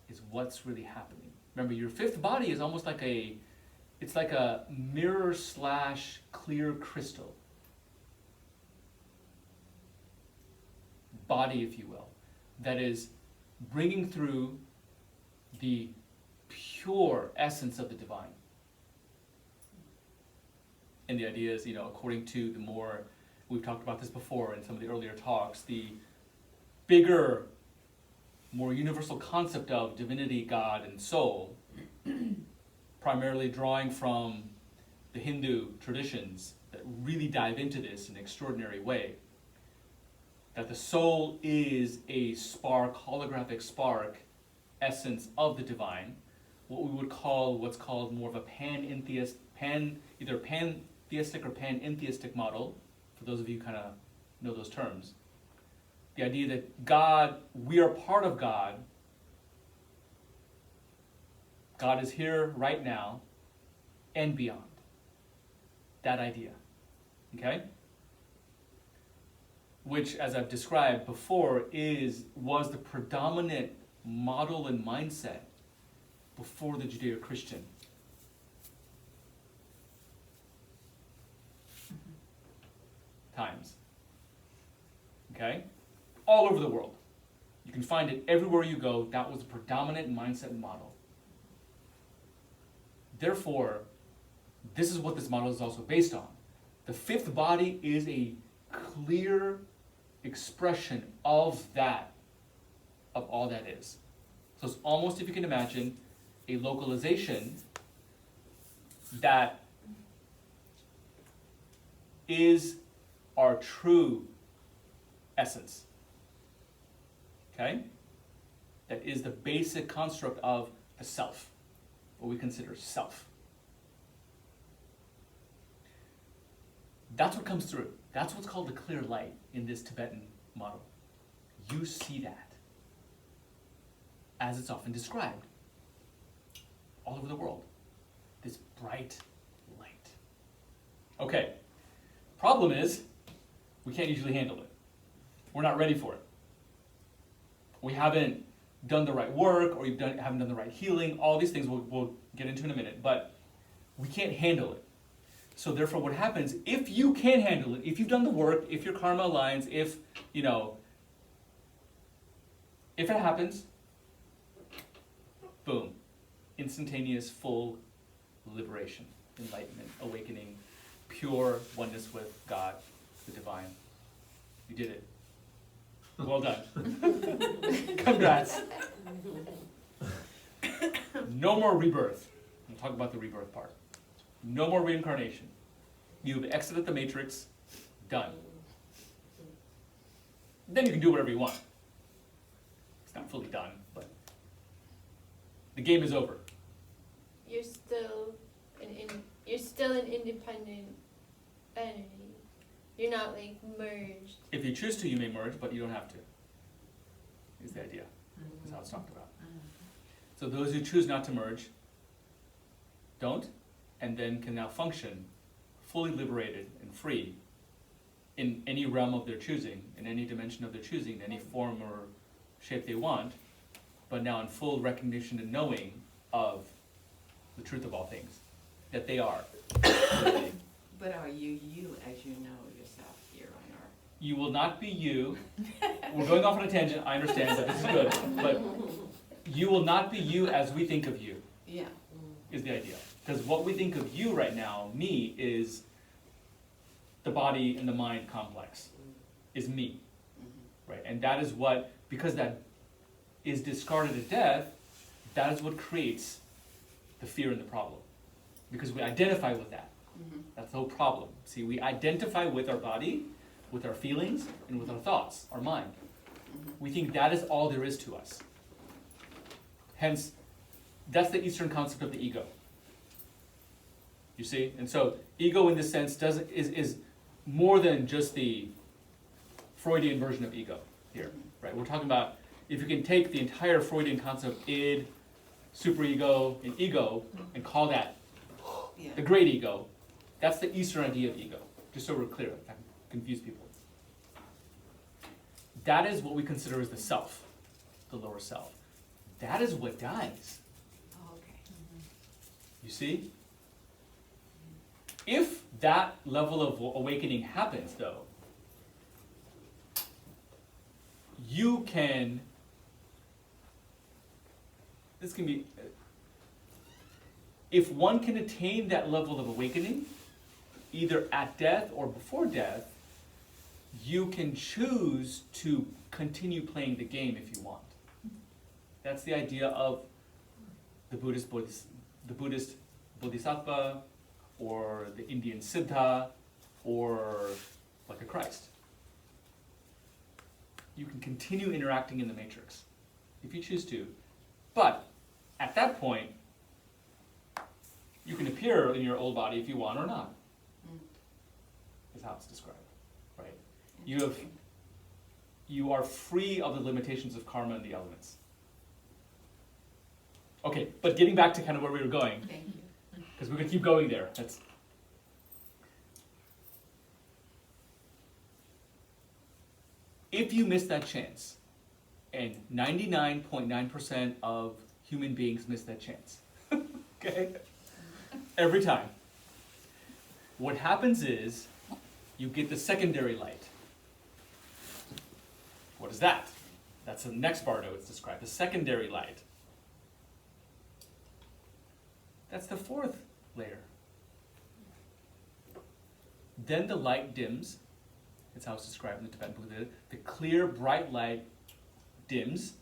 Is what's really happening. Remember, your fifth body is almost like it's like a mirror / clear crystal body, if you will, that is bringing through the pure essence of the divine. And the idea is, according to the more, we've talked about this before in some of the earlier talks, the bigger, more universal concept of divinity, God, and soul, primarily drawing from the Hindu traditions that really dive into this in an extraordinary way, that the soul is a spark, holographic spark, essence of the divine, what we would call what's called more of a either pantheistic or panentheistic model, for those of you who kind of know those terms. The idea that God, we are part of God. God is here right now and beyond. That idea. Okay? Which, as I've described before, was the predominant model and mindset before the Judeo-Christian. Times. Okay? All over the world. You can find it everywhere you go. That was the predominant mindset and model. Therefore, this is what this model is also based on. The fifth body is a clear expression of all that is. So it's almost, if you can imagine, a localization that is our true essence. Okay? That is the basic construct of the self, what we consider self. That's what comes through. That's what's called the clear light in this Tibetan model. You see that as it's often described all over the world. This bright light. Okay. Problem is, we can't usually handle it. We're not ready for it. We haven't done the right work, or haven't done the right healing. All these things we'll get into in a minute, but we can't handle it. So therefore, what happens, if you can handle it, if you've done the work, if your karma aligns, if it happens, boom, instantaneous, full liberation, enlightenment, awakening, pure oneness with God, the divine. You did it. Well done. Congrats. No more rebirth. We'll talk about the rebirth part. No more reincarnation. You've exited the matrix. Done. Then you can do whatever you want. It's not fully done, but the game is over. You're still an independent entity. You're not like merged. If you choose to, you may merge, but you don't have to. Is the idea. That's how it's talked about. So those who choose not to merge don't, and then can now function fully liberated and free in any realm of their choosing, in any dimension of their choosing, in any form or shape they want, but now in full recognition and knowing of the truth of all things, that they are. But are you as you know yourself here on earth? You will not be you. We're going off on a tangent, I understand, but this is good. But you will not be you as we think of you, Yeah. is the idea. Because what we think of you right now, me, is the body and the mind complex, is me. Right? And that is what, because that is discarded at death, that is what creates the fear and the problem. Because we identify with that. That's the whole problem. See, we identify with our body, with our feelings, and with our thoughts, our mind. We think that is all there is to us. Hence, that's the Eastern concept of the ego. You see? And so, ego in this sense is more than just the Freudian version of ego here. Right? We're talking about, if you can take the entire Freudian concept, id, superego, and ego, and call that Yeah. the great ego, That's the Eastern idea of ego, just so we're clear, if I can confuse people. That is what we consider as the self, the lower self. That is what dies. Oh, okay. You see? If that level of awakening happens, though, you can, this can be, if one can attain that level of awakening, either at death or before death, you can choose to continue playing the game if you want. That's the idea of the Buddhist Bodhisattva, or the Indian Siddha, or like a Christ. You can continue interacting in the matrix if you choose to, but at that point, you can appear in your old body if you want or not. Is how it's described, right? You are free of the limitations of karma and the elements. Okay, but getting back to kind of where we were going, Thank you. because we're going to keep going there. If you miss that chance, and 99.9% of human beings miss that chance, okay? Every time. What happens is, you get the secondary light. What is that? That's the next bardo it's described, the secondary light. That's the fourth layer. Then the light dims. That's how it's described in the Tibetan Buddha. The clear, bright light dims.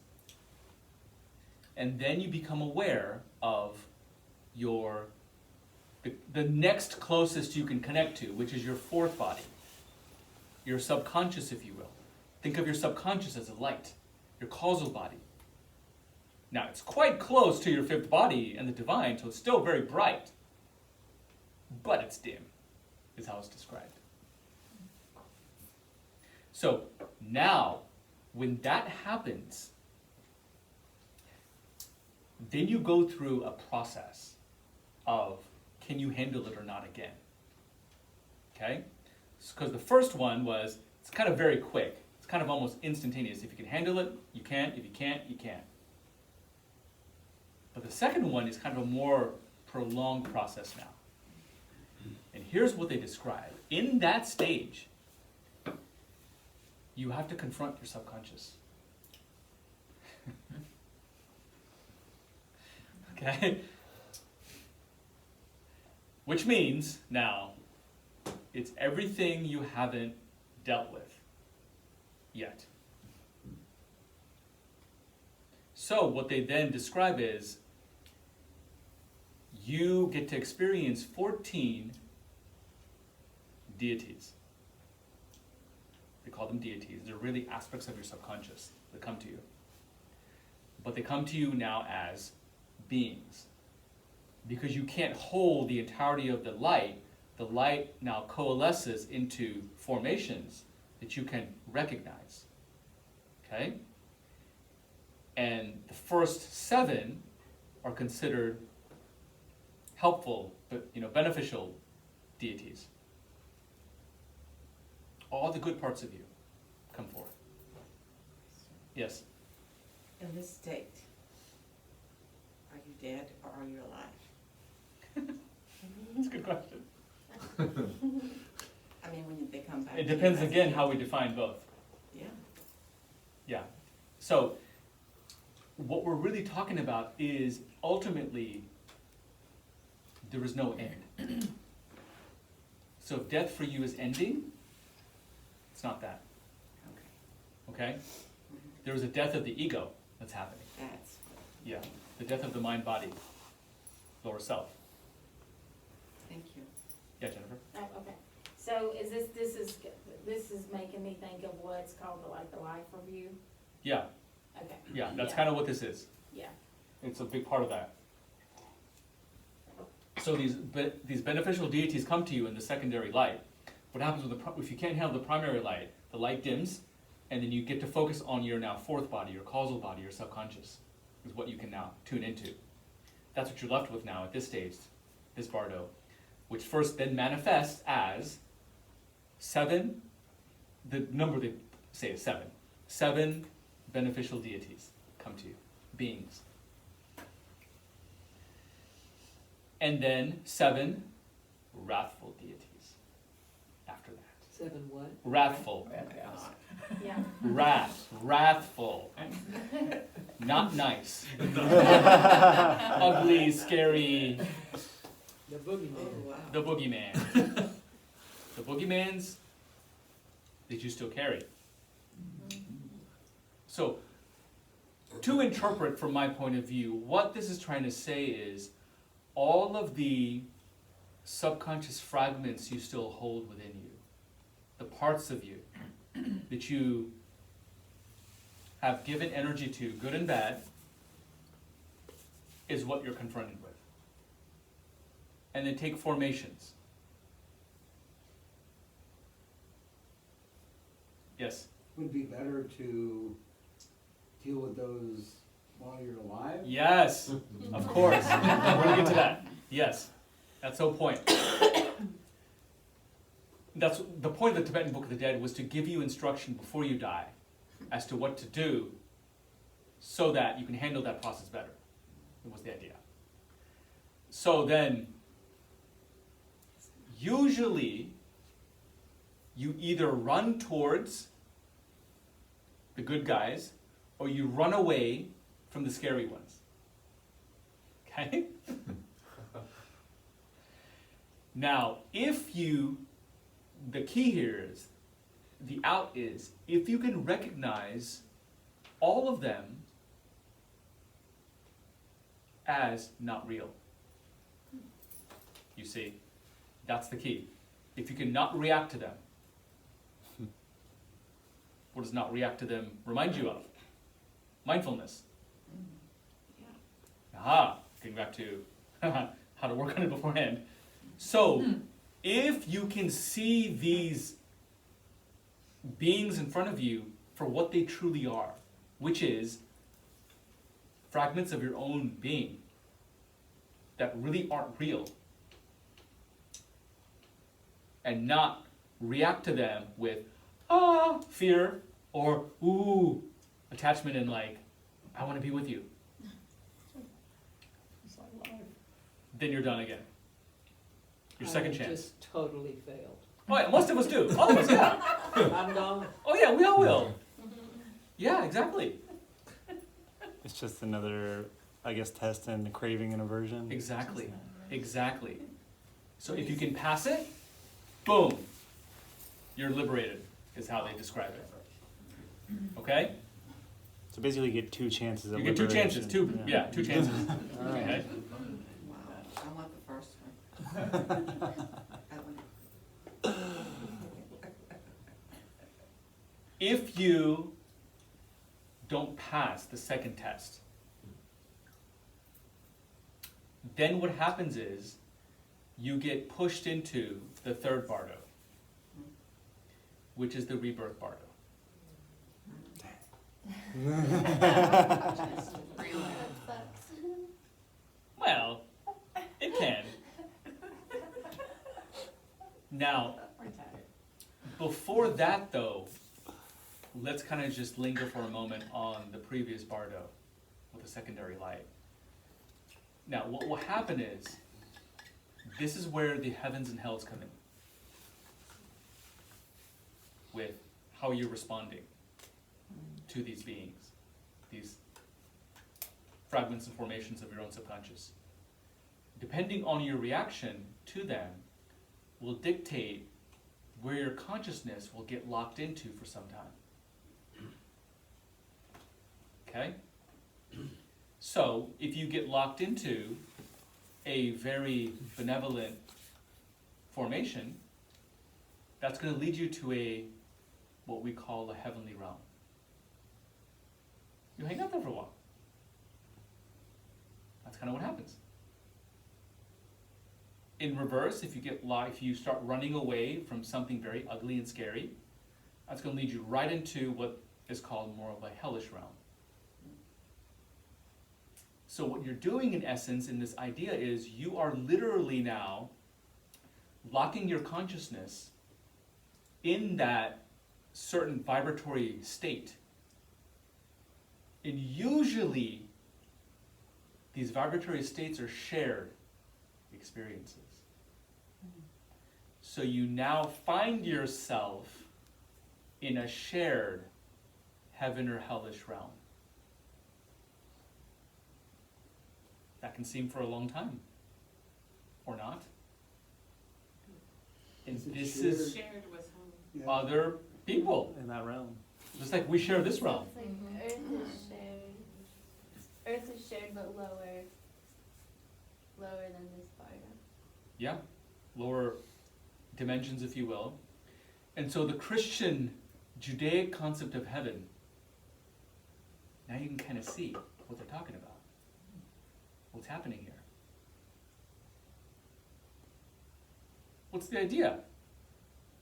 And then you become aware of the next closest you can connect to, which is your fourth body. Your subconscious, if you will. Think of your subconscious as a light, your causal body. Now, it's quite close to your fifth body and the divine, so it's still very bright. But it's dim, is how it's described. So, now, when that happens, then you go through a process of, can you handle it or not again? Okay? Because the first one was, it's kind of very quick. It's kind of almost instantaneous. If you can handle it, you can. If you can't, you can't. But the second one is kind of a more prolonged process now. And here's what they describe. In that stage, you have to confront your subconscious. Okay? Which means, now, it's everything you haven't dealt with yet. So what they then describe is, you get to experience 14 deities. They call them deities. They're really aspects of your subconscious that come to you. But they come to you now as beings. Because you can't hold the entirety of the light now coalesces into formations that you can recognize. Okay? And the first 7 are considered helpful, but beneficial deities. All the good parts of you come forth. Yes? In this state, are you dead or are you alive? That's a good question. I mean, when they come back. It to you, depends that's- again how we define both. Yeah. Yeah. So, what we're really talking about is ultimately there is no end. So if death for you is ending, it's not that. Okay. Okay? There is a death of the ego that's happening. That's. Yeah. The death of the mind body, lower self. Thank you. Yeah, Jennifer? Oh, okay. So is this is making me think of what's called the life review? Yeah. Okay. Yeah, that's kind of what this is. Yeah. It's a big part of that. So these beneficial deities come to you in the secondary light. What happens if you can't handle the primary light, the light dims, and then you get to focus on your now fourth body, your causal body, your subconscious, is what you can now tune into. That's what you're left with now at this stage, this bardo. which first then manifests as 7, the number they say is 7. 7 beneficial deities come to you, beings. And then 7 wrathful deities after that. 7 what? Wrathful. Yeah. Wrathful. Not nice. Ugly, scary, The boogeyman. Oh, wow. the boogeyman. The boogeymans that you still carry. So, to interpret from my point of view, what this is trying to say is all of the subconscious fragments you still hold within you, the parts of you that you have given energy to, good and bad, is what you're confronted with. And then take formations. Yes? Would it be better to deal with those while you're alive? Yes, of course. We're going to get to that. Yes, that's the whole point. That's the point of the Tibetan Book of the Dead, was to give you instruction before you die as to what to do so that you can handle that process better. That was the idea. So then, usually, you either run towards the good guys or you run away from the scary ones. Okay? Now, the key here is, the out is, if you can recognize all of them as not real. You see, that's the key. If you can not react to them, what does not react to them remind you of? Mindfulness. Aha, getting back to how to work on it beforehand. So, if you can see these beings in front of you for what they truly are, which is fragments of your own being that really aren't real, and not react to them with fear or attachment and like, I want to be with you, then you're done again. Your second chance. Just totally failed. Oh yeah, most of us do. All of us, yeah. I'm gone. Oh yeah, we all will. Yeah, exactly. It's just another, I guess, test and craving and aversion. Exactly. Exactly. So if you can pass it, boom, you're liberated, is how they describe it. Okay? So basically you get 2 chances of You get 2 chances, liberation. two chances. All right. Okay? Wow, I want the first one. I want If you don't pass the second test, then what happens is you get pushed into the third bardo, which is the rebirth bardo. That sucks. Well, it can. Now, before that though, let's kind of just linger for a moment on the previous bardo with the secondary light. Now, what will happen is, this is where the heavens and hells come in, with how you're responding to these beings, these fragments and formations of your own subconscious. Depending on your reaction to them will dictate where your consciousness will get locked into for some time. Okay? So, if you get locked into a very benevolent formation, that's going to lead you to what we call a heavenly realm. You hang out there for a while. That's kind of what happens. In reverse, if you start running away from something very ugly and scary, that's going to lead you right into what is called more of a hellish realm. So what you're doing in essence in this idea is you are literally now locking your consciousness in that certain vibratory state. And usually, these vibratory states are shared experiences. So you now find yourself in a shared heaven or hellish realm. That can seem for a long time, or not. And Is it this shared? is Shared with whom? Yeah. other people. In that realm. Just like we share this realm. It's like Mhm. Earth is shared. Earth is shared, but lower than this bardo. Yeah, lower dimensions, if you will. And so the Christian Judaic concept of heaven, now you can kind of see what they're talking about. What's happening here? What's the idea?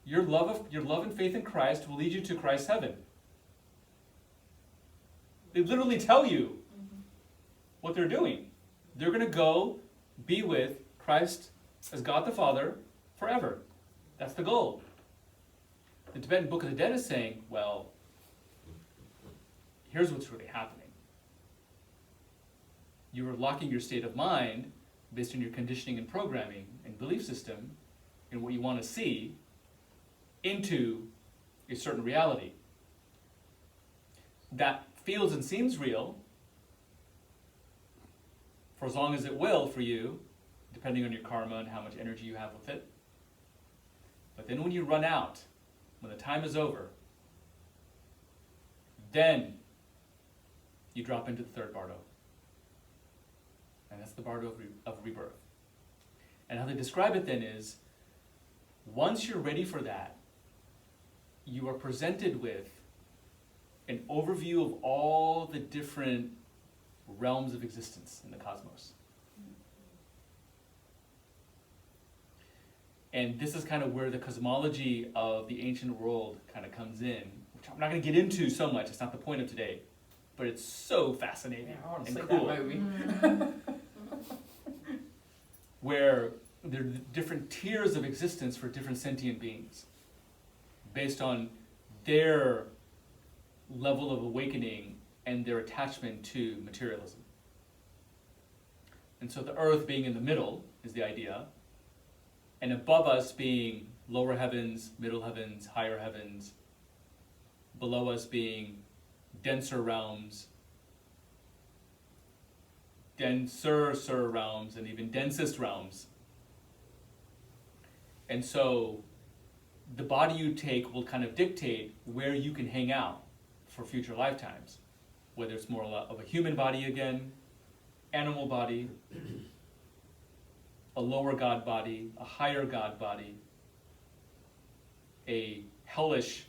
Your love and faith in Christ will lead you to Christ's heaven. They literally tell you what they're doing. They're going to go be with Christ as God the Father forever. That's the goal. The Tibetan Book of the Dead is saying, well, here's what's really happening. You are locking your state of mind based on your conditioning and programming and belief system and what you want to see into a certain reality. That feels and seems real for as long as it will for you, depending on your karma and how much energy you have with it. But then when you run out, when the time is over, then you drop into the third bardo. And that's the bardo of rebirth. And how they describe it then is, once you're ready for that, you are presented with an overview of all the different realms of existence in the cosmos. And this is kind of where the cosmology of the ancient world kind of comes in, which I'm not going to get into so much, it's not the point of today, but it's so fascinating and cool. Where there are different tiers of existence for different sentient beings based on their level of awakening and their attachment to materialism. And so the earth being in the middle is the idea, and above us being lower heavens, middle heavens, higher heavens, below us being denser realms, denser realms, and even densest realms. And so the body you take will kind of dictate where you can hang out for future lifetimes, whether it's more of a human body again, animal body, a lower god body, a higher god body, a hellish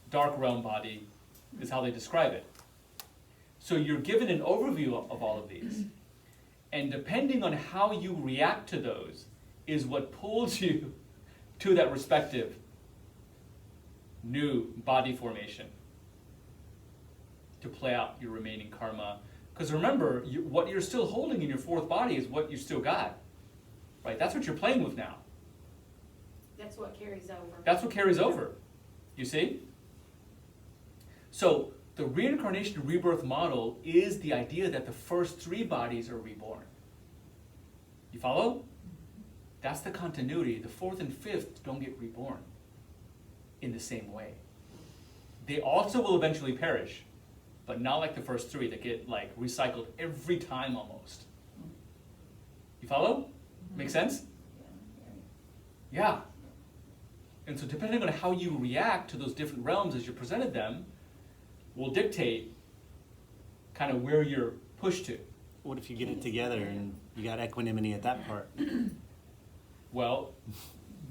dark realm body is how they describe it. So you're given an overview of all of these, and depending on how you react to those is what pulls you to that respective new body formation to play out your remaining karma. Because remember, what you're still holding in your fourth body is what you still got, right? That's what you're playing with now. That's what carries over. That's what carries over, you see? So the reincarnation rebirth model is the idea that the first three bodies are reborn. You follow? That's the continuity. The fourth and fifth don't get reborn in the same way. They also will eventually perish, but not like the first three that get like recycled every time almost. You follow? Make sense? Yeah. And so depending on how you react to those different realms as you're presented them will dictate kind of where you're pushed to. What if you get it together and you got equanimity at that part? Well,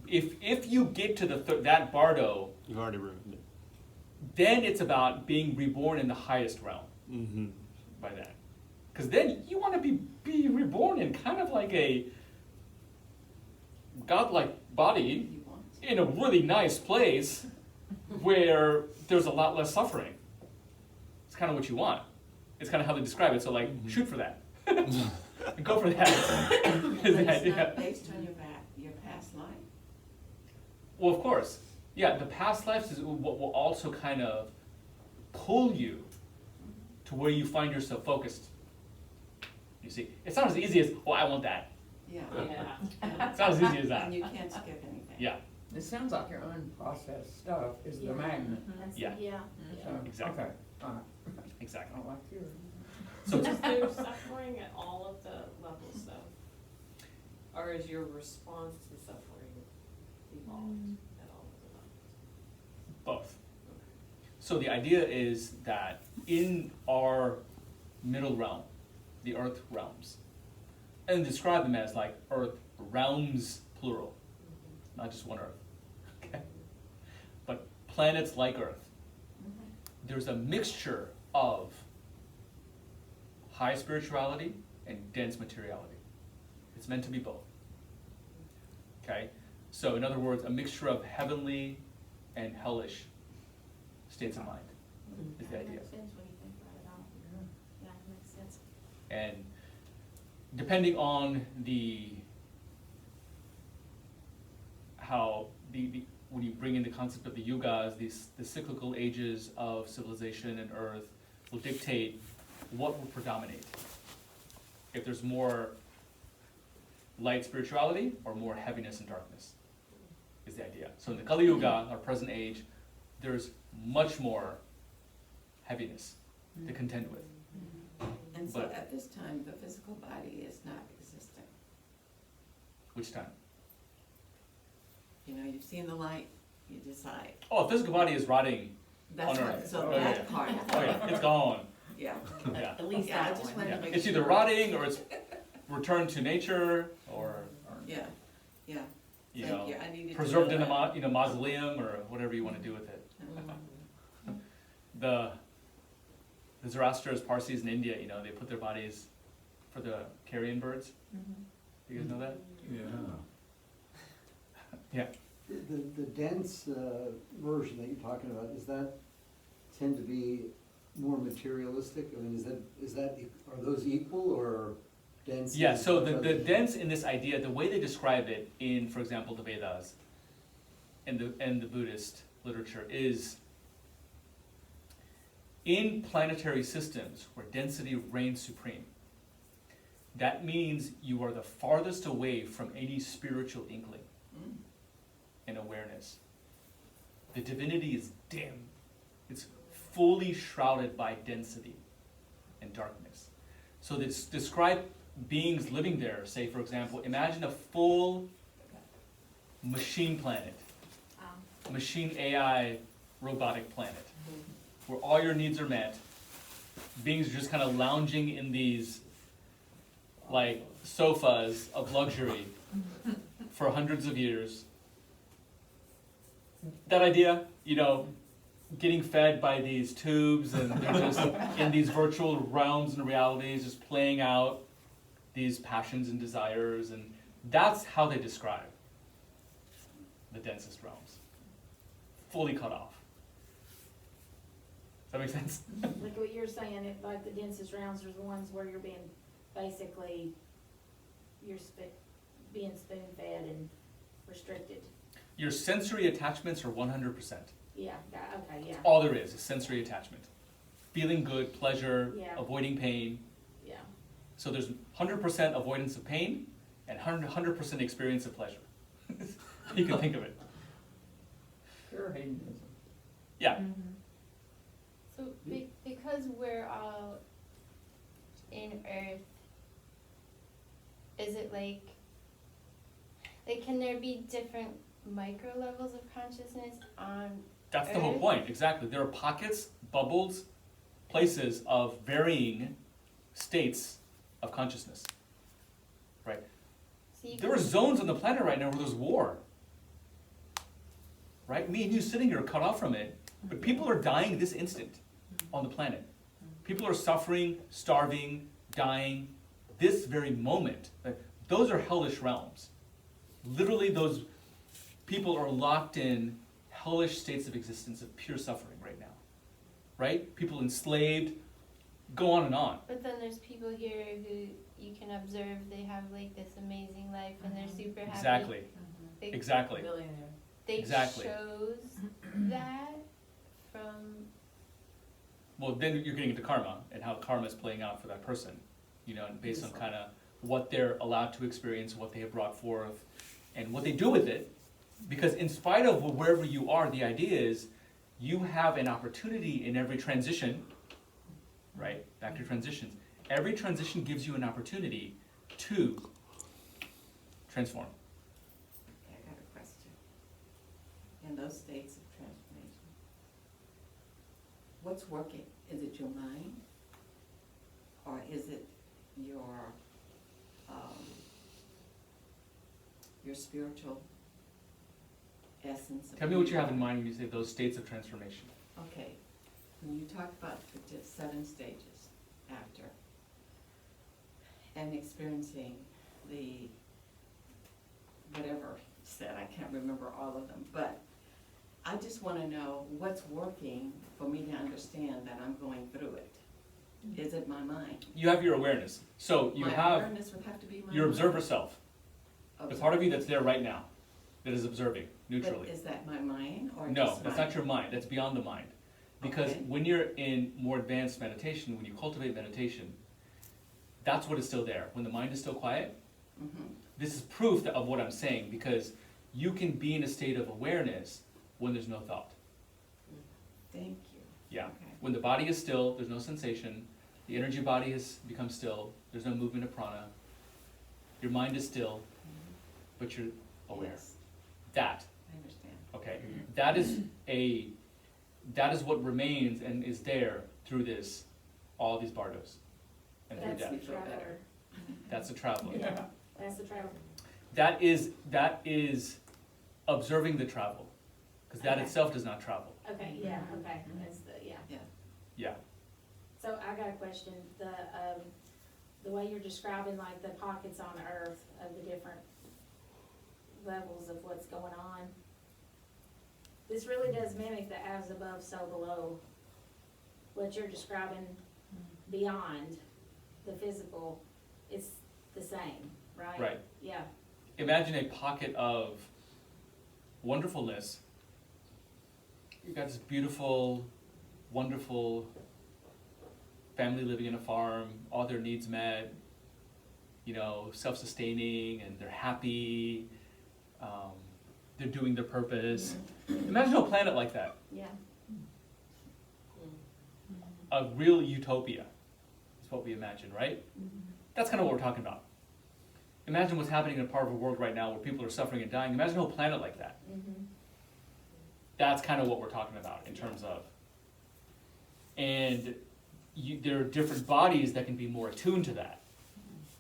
if you get to that bardo, You've already ruined it. then it's about being reborn in the highest realm Mm-hmm. by that. Because then you want to be reborn in kind of like a godlike body in a really nice place where there's a lot less suffering. It's kind of what you want. It's kind of how they describe it. So like, shoot for that. Go for that. Is the But it's idea. not based on your back. Well, of course. Yeah, the past lives is what will also kind of pull you to where you find yourself focused. You see, it's not as easy as, oh, I want that. Yeah. Yeah. It's not as easy as that. And you can't skip anything. Yeah, It sounds like your unprocessed stuff is the Yeah. magnet. That's- Yeah. Yeah. So, Exactly. Okay, all right. exactly. I like yours. So Is there suffering at all of the levels though? Or is your response to suffering evolved at all of the levels? both. So the idea is that in our middle realm, the earth realms, and describe them as like earth realms plural, not just one earth. Okay? But planets like Earth, there's a mixture of high spirituality and dense materiality. It's meant to be both. Okay? So in other words, a mixture of heavenly and hellish states of mind is the That idea. makes sense when you think about it all. Yeah, it makes sense. And depending on how when you bring in the concept of the yugas, the cyclical ages of civilization and earth will dictate what will predominate. If there's more light spirituality or more heaviness and darkness is the idea. So in the Kali Yuga, our present age, there's much more heaviness to contend with. And so But- at this time, the physical body is not existing. Which time? You know, you've seen the light, you decide. Oh, the physical body is rotting. That's On what, Earth. so Oh, yeah. that part. Oh yeah, it's gone. Yeah. Yeah. At least Yeah, I that just one. wanted Yeah. to make It's sure. either rotting or it's returned to nature or Yeah, yeah. you Thank know, you. I needed to preserved know in a that. mausoleum or whatever you want to do with it. Mhm. The Zoroastrians, Parsis in India, you know, they put their bodies for the carrion birds. You guys know that? Yeah. Yeah. The dense version that you're talking about, does that tend to be more materialistic? I mean, are those equal or dense? Yeah, is so much the other- dense in this idea, the way they describe it in, for example, the Vedas and the Buddhist literature is in planetary systems where density reigns supreme. That means you are the farthest away from any spiritual inkling Mm. and awareness. The divinity is dim. It's fully shrouded by density and darkness. So they describe beings living there, say for example, imagine a full machine planet, machine AI robotic planet, where all your needs are met. Beings are just kind of lounging in these like sofas of luxury for hundreds of years. That idea, you know, getting fed by these tubes and they're just in these virtual realms and realities, just playing out these passions and desires, and that's how they describe the densest realms. Fully cut off. Does that make sense? Like what you're saying, it, like the densest rounds are the ones where you're being, basically, being spoon-fed and restricted. Your sensory attachments are 100%. Yeah, okay, yeah, All there is sensory attachment. Feeling good, pleasure, Yeah. avoiding pain. yeah. So there's 100% avoidance of pain and 100% experience of pleasure. You can think of it. Pure hedonism. Yeah. So because we're all in Earth, is it like can there be different micro levels of consciousness on That's the whole Earth? point, exactly. There are pockets, bubbles, places of varying states of consciousness. Right? So you There are zones on the planet right now where there's war. Right? Me and you sitting here are cut off from it, but people are dying this instant on the planet. People are suffering, starving, dying this very moment. Like, those are hellish realms. Literally, those people are locked in hellish states of existence of pure suffering right now. Right? People enslaved, go on and on. But then there's people here who you can observe they have like this amazing life and they're super happy. Exactly. They- Exactly. Billionaire. they Exactly. chose that from, Well, then you're getting into karma and how karma is playing out for that person, you know, and based on kind of what they're allowed to experience, what they have brought forth, and what they do with it. Because in spite of wherever you are, the idea is you have an opportunity in every transition, right? Back to transitions. Every transition gives you an opportunity to transform. Okay, I got a question. In those states of transformation, what's working? Is it your mind? Or is it your spiritual essence? Tell me what you have in mind when you say those states of transformation. Okay, when you talk about the 7 stages after, and experiencing the, whatever said, I can't remember all of them, but I just wanna know what's working for me to understand that I'm going through it. Is it my mind? You have your awareness. So you My have awareness would have to be my your mind. observer self, the part of you that's there right now, that is observing neutrally. But is that my mind or No, just that's my- not your mind, that's beyond the mind. Because Okay. when you're in more advanced meditation, when you cultivate meditation, that's what is still there. When the mind is still quiet, Mhm. this is proof of what I'm saying, because you can be in a state of awareness when there's no thought. Thank you. Yeah. Okay. When the body is still, there's no sensation, the energy body has become still, there's no movement of prana, your mind is still, but you're aware. Yes, That, I understand. okay, that is what remains and is there through this, all these bardos and through That's death. the traveler. That's the traveler. Yeah, that's the traveler. That is observing the travel, because that Okay. itself does not travel. Okay, yeah, okay, that's the, yeah. Yeah. So I got a question, the way you're describing like the pockets on Earth of the different levels of what's going on, this really does mimic the as above, so below. What you're describing beyond the physical, it's the same, right? Right. Yeah, Imagine a pocket of wonderfulness. You've got this beautiful, wonderful family living in a farm, all their needs met, you know, self-sustaining, and they're happy, they're doing their purpose. Imagine a planet like that, yeah. a real utopia is what we imagine, right? That's kind of what we're talking about. Imagine what's happening in a part of the world right now where people are suffering and dying. Imagine a whole planet like that. That's kind of what we're talking about in terms of. And there are different bodies that can be more attuned to that,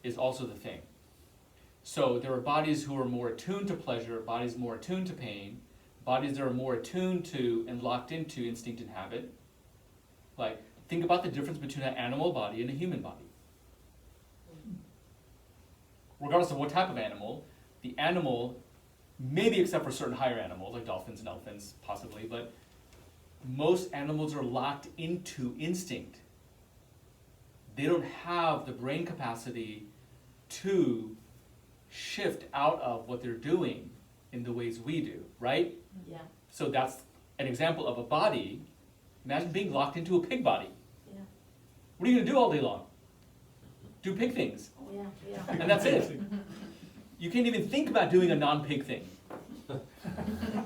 is also the thing. So there are bodies who are more attuned to pleasure, bodies more attuned to pain, bodies that are more attuned to and locked into instinct and habit. Like, think about the difference between an animal body and a human body. Regardless of what type of animal, the animal, maybe except for certain higher animals, like dolphins and elephants, possibly, but most animals are locked into instinct. They don't have the brain capacity to shift out of what they're doing in the ways we do, right? Yeah, So that's an example of a body. Imagine being locked into a pig body. yeah, What are you gonna do all day long? Do pig things. yeah, yeah. And that's it. You can't even think about doing a non-pig thing.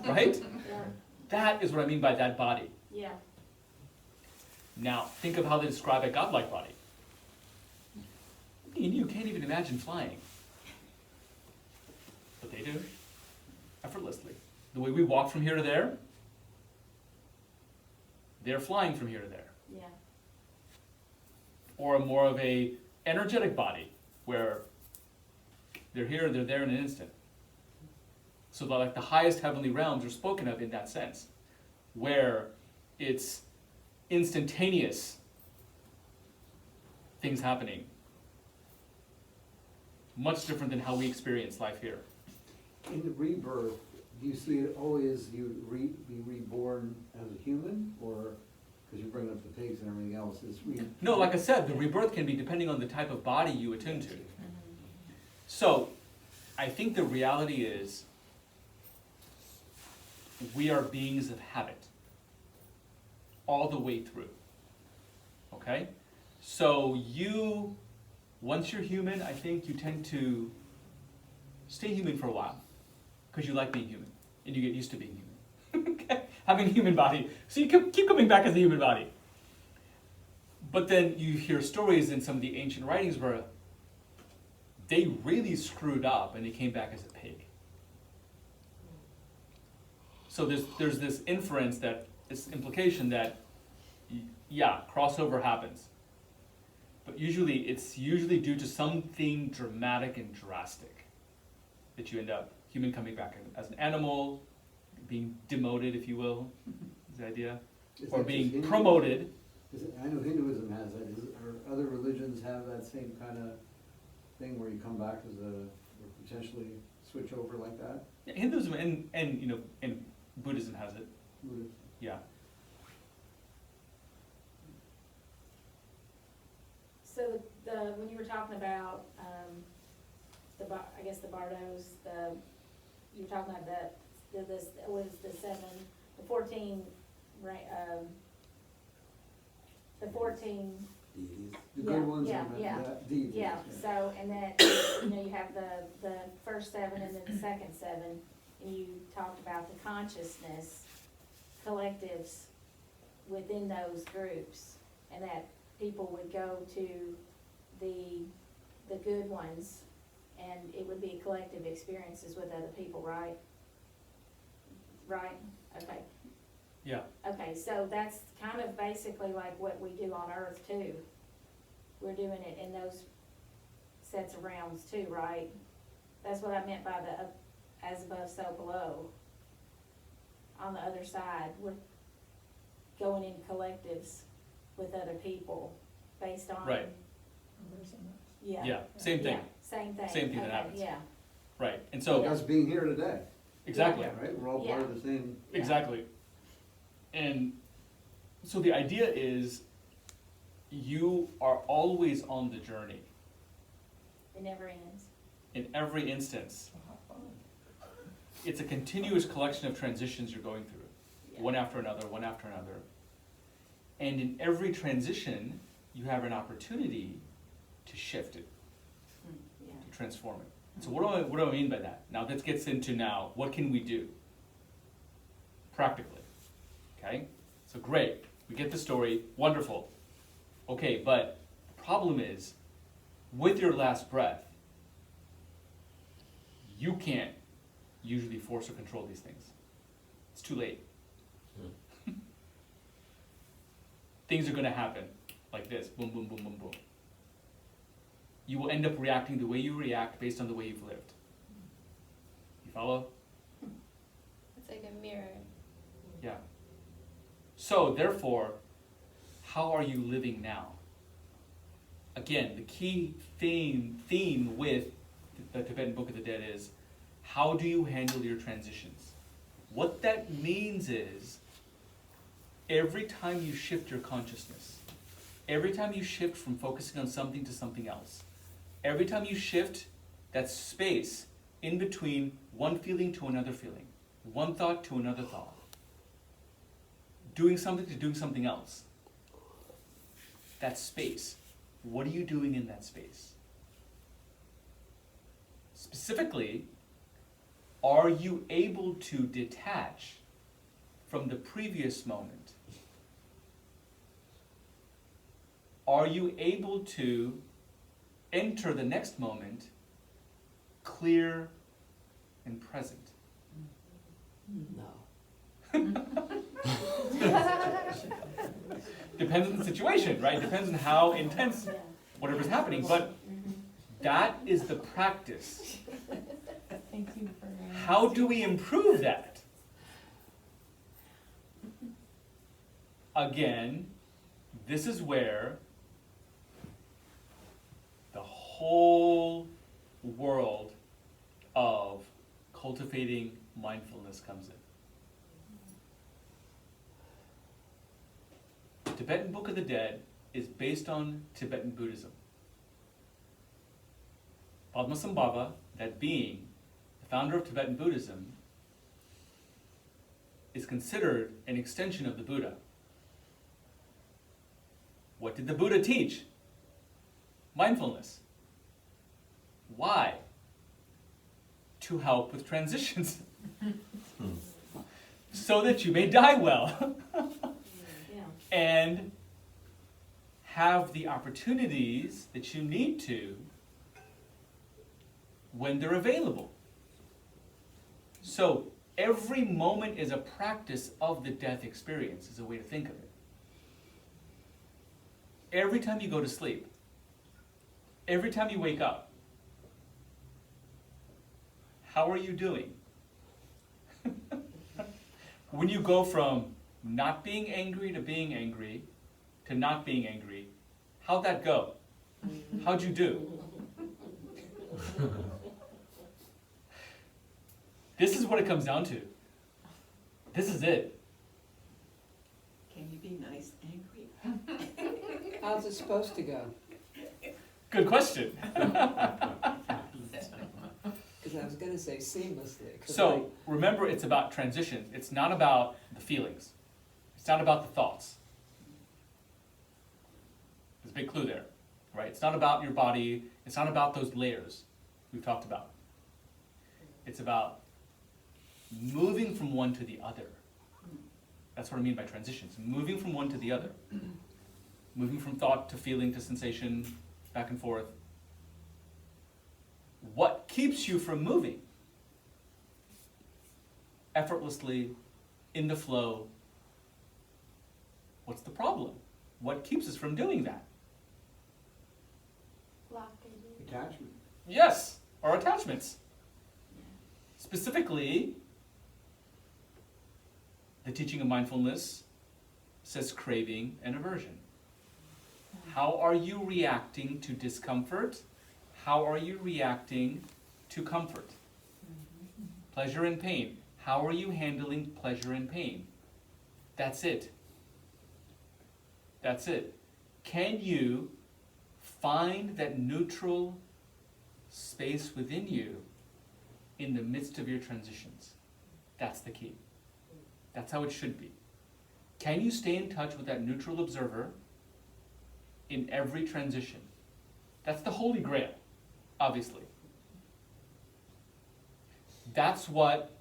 Right? Yeah, That is what I mean by that body. yeah, Now, think of how they describe a godlike body. And you can't even imagine flying. But they do. Effortlessly. The way we walk from here to there, they're flying from here to there. yeah, Or more of a energetic body, where they're here, they're there in an instant. So like the highest heavenly realms are spoken of in that sense, where it's instantaneous things happening. Much different than how we experience life here. In the rebirth, do you see it always be reborn as a human, or, because you bring up the pigs and everything else, No, like I said, the rebirth can be depending on the type of body you attune to. So, I think the reality is, we are beings of habit all the way through. Okay? So once you're human, I think you tend to stay human for a while because you like being human and you get used to being human. Okay? Having a human body. So you keep coming back as a human body. But then you hear stories in some of the ancient writings where they really screwed up and they came back as a pig. So there's this inference, this implication that, yeah, crossover happens. But it's usually due to something dramatic and drastic that you end up human coming back as an animal, being demoted, if you will, is the idea, Is or that just being Hindu? promoted. I know Hinduism has that. Or other religions have that same kind of thing where you come back or potentially switch over like that? Yeah, Hinduism and Buddhism has it. Buddhism. Yeah. So when you were talking about, I guess the Bardos, you were talking about this was the 14, right, the 14. Deities. The Yeah, good ones yeah, and yeah. the deities. Yeah, so, and then, you have the first 7 and then the second 7, and you talked about the consciousness collectives within those groups, and that people would go to the good ones, and it would be collective experiences with other people, right? Right, okay. Yeah. Okay, so that's kind of basically like what we do on Earth too. We're doing it in those sets of realms too, right? That's what I meant by the as above, so below. On the other side, we're going in collectives with other people based on. Right. Yeah. Yeah, same thing. Yeah, same thing. Same thing that Okay, happens. Yeah, Right. And so Us being here today, exactly. right? We're all part of the same. Exactly. And so the idea is you are always on the journey it never ends. in every instance. It's a continuous collection of transitions you're going through, Yeah. one after another, one after another. And in every transition, you have an opportunity to shift it, Yeah. to transform it. So what do I mean by that? Now this gets into what can we do practically? Okay, so great, we get the story, wonderful. Okay, but the problem is, with your last breath, you can't usually force or control these things. It's too late. Things are gonna happen like this, boom, boom, boom, boom, boom. You will end up reacting the way you react based on the way you've lived. You follow? It's like a mirror. Yeah. So, therefore, how are you living now? Again, the key theme with the Tibetan Book of the Dead is, how do you handle your transitions? What that means is, every time you shift your consciousness, every time you shift from focusing on something to something else, every time you shift that space in between one feeling to another feeling, one thought to another thought, doing something to doing something else, that space, what are you doing in that space? Specifically, are you able to detach from the previous moment? Are you able to enter the next moment clear and present? No. Depends on the situation, right? Depends on how intense whatever's happening, but that is the practice. Thank you for How do we improve that? Again, this is where the whole world of cultivating mindfulness comes in. The Tibetan Book of the Dead is based on Tibetan Buddhism. Padmasambhava, that being, the founder of Tibetan Buddhism, is considered an extension of the Buddha. What did the Buddha teach? Mindfulness. Why? To help with transitions. So that you may die well. Yeah. And have the opportunities that you need to when they're available. So every moment is a practice of the death experience, is a way to think of it. Every time you go to sleep, every time you wake up, how are you doing? When you go from not being angry to not being angry, how'd that go? How'd you do? This is what it comes down to. This is it. Can you be nice angry? How's it supposed to go? Good question. Because I was gonna say seamlessly. 'Cause So remember, it's about transitions. It's not about the feelings. It's not about the thoughts. There's a big clue there, right? It's not about your body. It's not about those layers we've talked about. It's about moving from one to the other. That's what I mean by transitions. Moving from one to the other. Moving from thought to feeling to sensation, back and forth. What keeps you from moving? Effortlessly, in the flow. What's the problem? What keeps us from doing that? Blockages. Attachment. Yes, our attachments. Specifically, the teaching of mindfulness says craving and aversion. How are you reacting to discomfort? How are you reacting to comfort? Pleasure and pain. How are you handling pleasure and pain? That's it. That's it. Can you find that neutral space within you in the midst of your transitions? That's the key. That's how it should be. Can you stay in touch with that neutral observer in every transition? That's the Holy Grail, obviously. That's what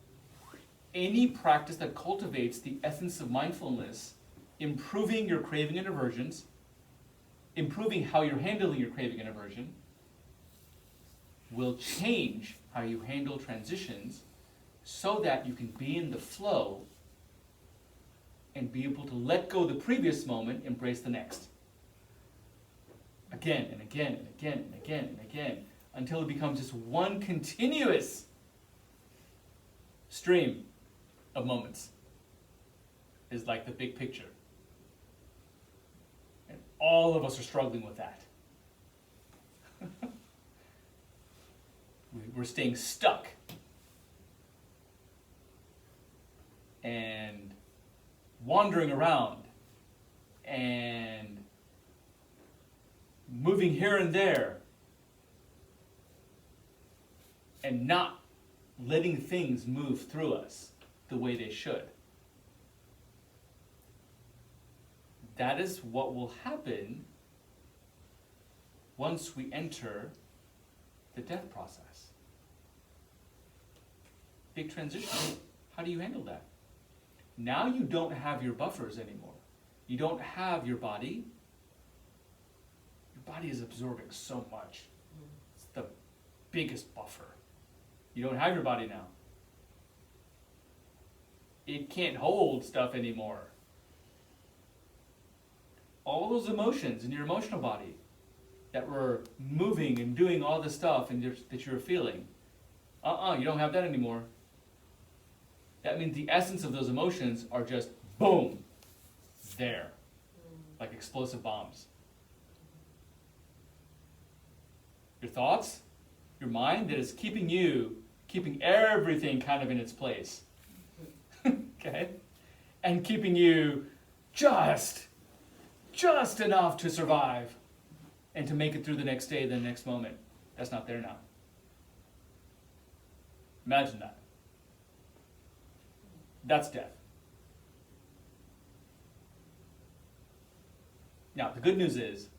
any practice that cultivates the essence of mindfulness, improving your craving and aversions, improving how you're handling your craving and aversion, will change how you handle transitions so that you can be in the flow and be able to let go of the previous moment, embrace the next. Again and again and again and again and again, until it becomes just one continuous stream of moments. Is like the big picture. And all of us are struggling with that. We're staying stuck. And wandering around and moving here and there and not letting things move through us the way they should. That is what will happen once we enter the death process. Big transition. How do you handle that? Now you don't have your buffers anymore. You don't have your body. Your body is absorbing so much. It's the biggest buffer. You don't have your body now. It can't hold stuff anymore. All those emotions in your emotional body that were moving and doing all the stuff and that you were feeling, you don't have that anymore. That means the essence of those emotions are just boom, there, like explosive bombs. Your thoughts, your mind that is keeping everything kind of in its place. Okay? And keeping you just enough to survive and to make it through the next day, the next moment. That's not there now. Imagine that. That's death. Now, the good news is,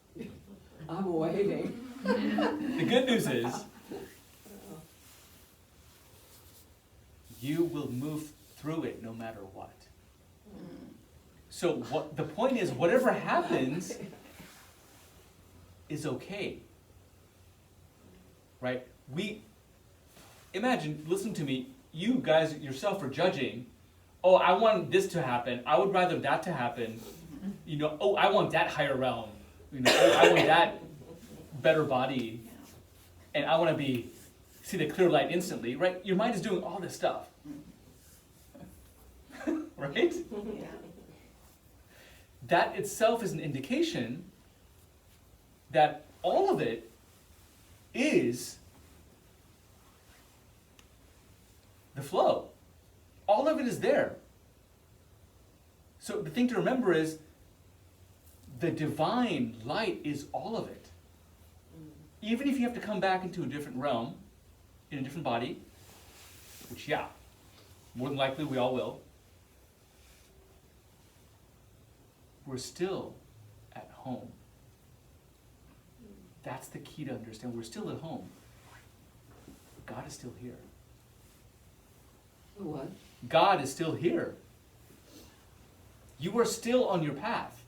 I'm waiting. the good news is, you will move through it no matter what. So what the point is, whatever happens is okay. Right? Imagine, listen to me, you guys yourself are judging, oh, I want this to happen, I would rather that to happen, oh, I want that higher realm, oh, I want that better body, and I want to see the clear light instantly, right? Your mind is doing all this stuff. Right? Yeah. That itself is an indication that all of it is the flow. All of it is there. So the thing to remember is the divine light is all of it. Even if you have to come back into a different realm, in a different body, which, yeah, more than likely we all will, we're still at home. That's the key to understand. We're still at home. God is still here. What? God is still here. You are still on your path.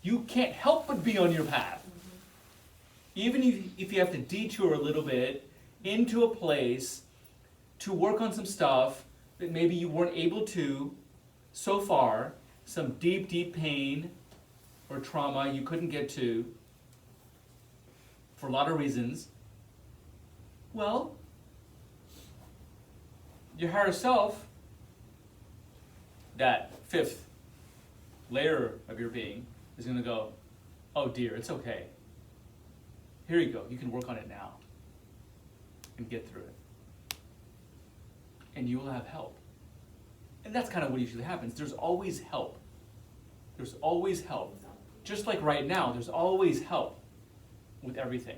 You can't help but be on your path. Even if you have to detour a little bit into a place to work on some stuff that maybe you weren't able to so far, some deep, deep pain or trauma you couldn't get to for a lot of reasons, well, your higher self, that fifth layer of your being, is going to go, oh dear, it's okay. Here you go, you can work on it now and get through it. And you will have help. And that's kind of what usually happens. There's always help. There's always help. Just like right now, there's always help with everything.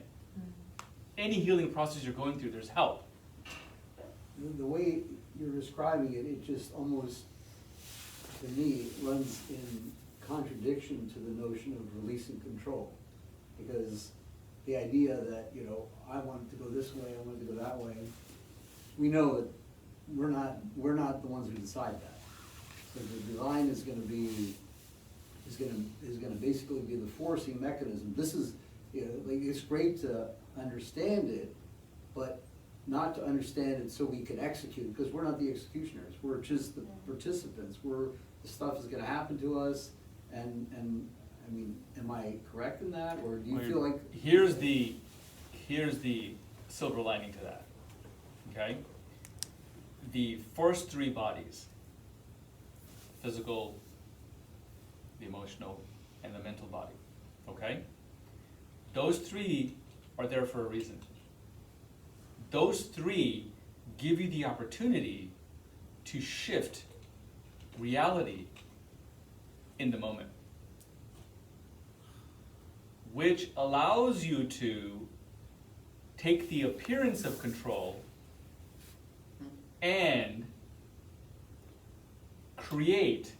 Any healing process you're going through, there's help. The way you're describing it, it just almost, to me, runs in contradiction to the notion of releasing control. Because the idea that, I want it to go this way, I want it to go that way, we know that we're not the ones who decide that. So the divine is going to basically be the forcing mechanism. This is, it's great to understand it, but not to understand it so we can execute, because we're not the executioners. We're just the participants. The stuff is going to happen to us, and I mean, am I correct in that, or do you feel like? Here's the silver lining to that. Okay. The first three bodies, physical, the emotional, and the mental body, okay? Those three are there for a reason. Those three give you the opportunity to shift reality in the moment, which allows you to take the appearance of control and create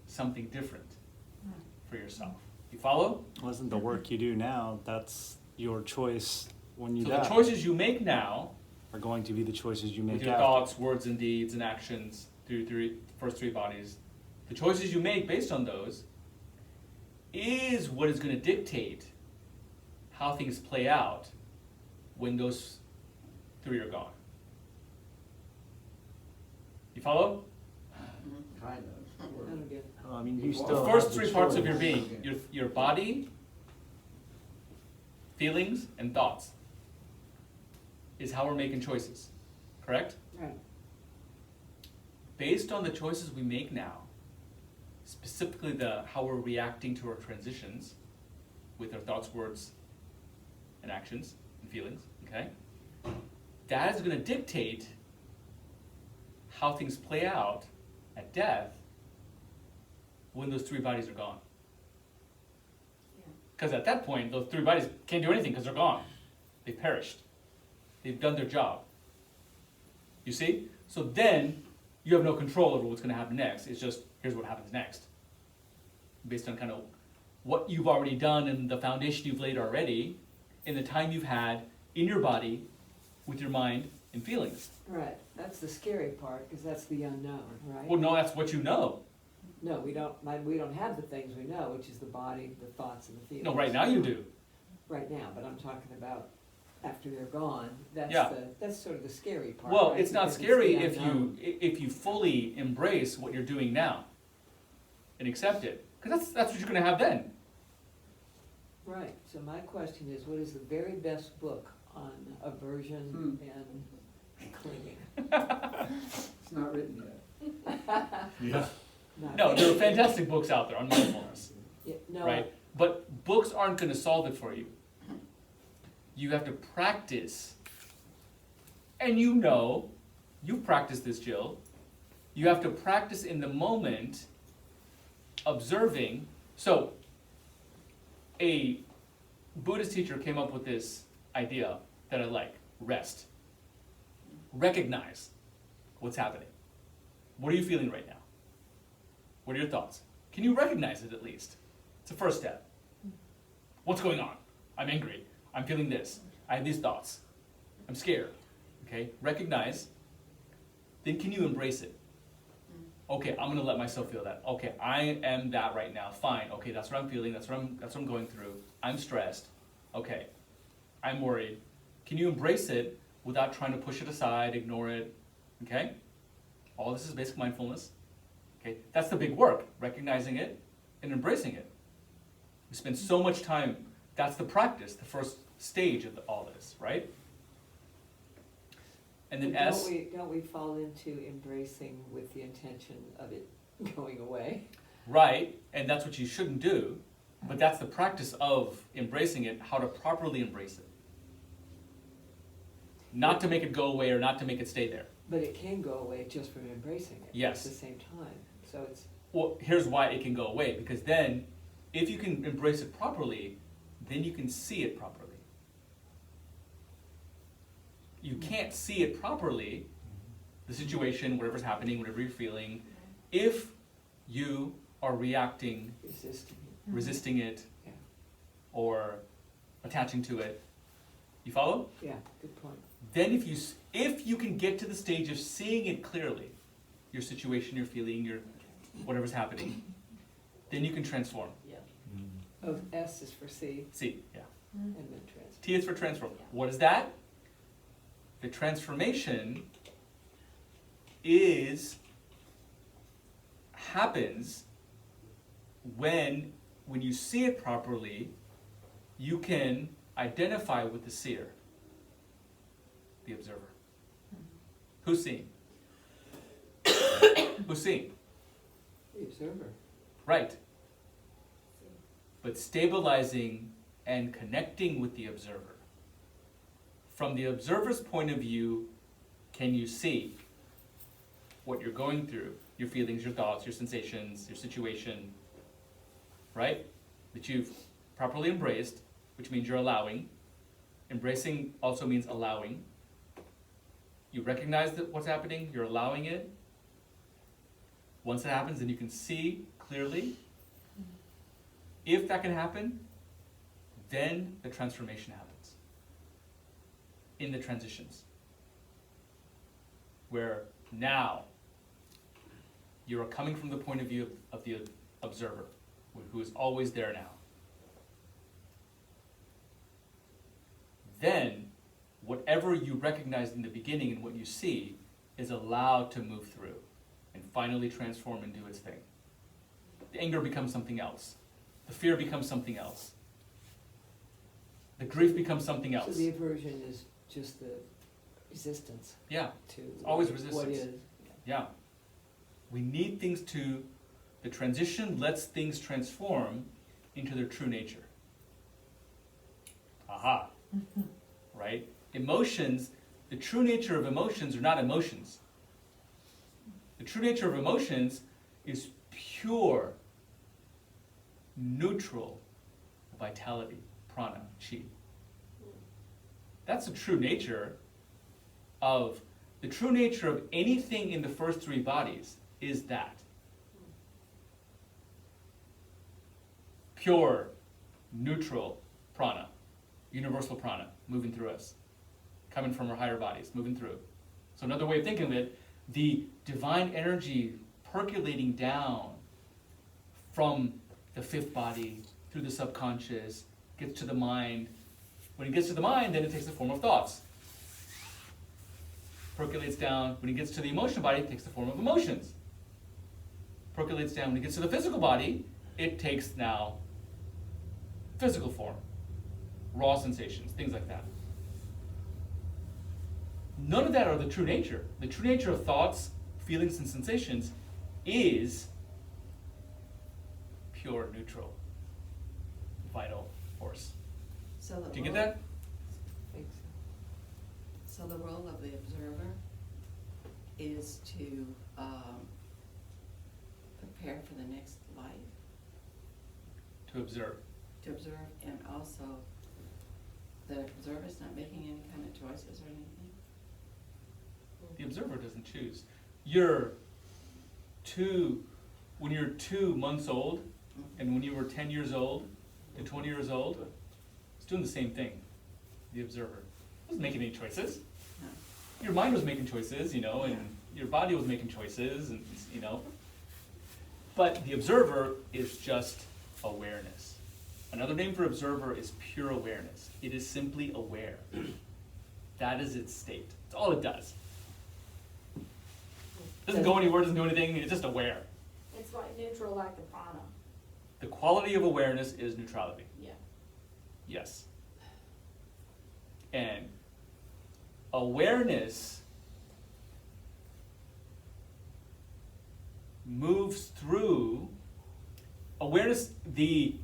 something different for yourself. You follow? Wasn't the work you do now, that's your choice when you So die. the choices you make now are going to be the choices you make with your after. thoughts, words, and deeds, and actions through the first three bodies, the choices you make based on those is what is going to dictate how things play out when those three are gone. You follow? Kind of. I don't get it. I mean, you The still The first have the three parts of choice. your being, your body, feelings, and thoughts, is how we're making choices, correct? Right. Based on the choices we make now, specifically how we're reacting to our transitions with our thoughts, words, and actions, and feelings, okay? That is going to dictate how things play out at death when those three bodies are gone. Because at that point, those three bodies can't do anything because they're gone. They've perished. They've done their job. You see? So then, you have no control over what's going to happen next. It's just, here's what happens next. Based on kind of what you've already done and the foundation you've laid already in the time you've had in your body with your mind and feelings. Right, that's the scary part, because that's the unknown, right? Well, no, that's what you know. No, we don't have the things we know, which is the body, the thoughts, and the feelings. No, right now you do. Right now, but I'm talking about after they're gone, Yeah. that's sort of the scary part. Well, right? it's not Because the scary unknown. if you fully embrace what you're doing now and accept it, because that's what you're going to have then. Right, so my question is, what is the very best book on aversion and clinging? It's not written yet. Yeah. Not No, really. there are fantastic books out there on mindfulness, Yeah, no, right? But books aren't going to solve it for you. You have to practice. And you've practiced this, Jill. You have to practice in the moment, observing. So, a Buddhist teacher came up with this idea that I like: rest. Recognize what's happening. What are you feeling right now? What are your thoughts? Can you recognize it at least? It's the first step. What's going on? I'm angry. I'm feeling this. I have these thoughts. I'm scared. Okay? Recognize. Then can you embrace it? Okay, I'm gonna let myself feel that. Okay, I am that right now. Fine. Okay, that's what I'm feeling. That's what I'm going through. I'm stressed. Okay. I'm worried. Can you embrace it without trying to push it aside, ignore it? Okay? All this is basic mindfulness. Okay? That's the big work, recognizing it and embracing it. We spend so much time, that's the practice, the first stage of all this, right? And then But S. don't we fall into embracing with the intention of it going away? Right, and that's what you shouldn't do, but that's the practice of embracing it, how to properly embrace it. Not to make it go away or not to make it stay there. But it can go away just from embracing it Yes. at the same time. So it's, Well, here's why it can go away, because then, if you can embrace it properly, then you can see it properly. You can't see it properly, the situation, whatever's happening, whatever you're feeling, if you are reacting, resisting it, Yeah. or attaching to it. You follow? yeah, good point. Then if you can get to the stage of seeing it clearly, your situation, your feeling, your whatever's happening, then you can transform. Oh, S is for C See, yeah. and then trans. T is for transform. What is that? The transformation happens when you see it properly, you can identify with the seer, the observer. Who's seeing? Who's seeing? The observer. Right. But stabilizing and connecting with the observer. From the observer's point of view, can you see what you're going through, your feelings, your thoughts, your sensations, your situation, right? That you've properly embraced, which means you're allowing. Embracing also means allowing. You recognize that what's happening, you're allowing it. Once it happens, then you can see clearly. If that can happen, then the transformation happens. In the transitions. Where now you are coming from the point of view of the observer, who is always there now. Then, whatever you recognized in the beginning and what you see is allowed to move through and finally transform and do its thing. The anger becomes something else. The fear becomes something else. The grief becomes something else. So the aversion is just the resistance Yeah, to it's always what resistance. is. Yeah. We need things to, the transition lets things transform into their true nature. Aha. Right? Emotions, the true nature of emotions are not emotions. The true nature of emotions is pure, neutral vitality, prana, chi. That's the true nature of, the true nature of anything in the first three bodies is that. pure, neutral prana, universal prana, moving through us, coming from our higher bodies, moving through. So another way of thinking of it, the divine energy percolating down from the fifth body through the subconscious, gets to the mind. When it gets to the mind, then it takes the form of thoughts. Percolates down. When it gets to the emotional body, it takes the form of emotions. Percolates down. When it gets to the physical body, it takes now physical form. Raw sensations, things like that. None of that are the true nature. The true nature of thoughts, feelings, and sensations is pure, neutral, vital force. So the Do you get role- that? Thanks. So the role of the observer is to prepare for the next life, To observe. to observe, and also the observer's not making any kind of choices or anything. The observer doesn't choose. When you're 2 months old, and when you were 10 years old to 20 years old, it's doing the same thing. The observer wasn't making any choices. No. Your mind was making choices, you know, and your body was making choices, and you know. But the observer is just awareness. Another name for observer is pure awareness. It is simply aware. That is its state. That's all it does. Doesn't go anywhere, doesn't do anything, it's just aware. It's like neutral, like the prana. The quality of awareness is neutrality. Yeah. Yes. And awareness moves through awareness. The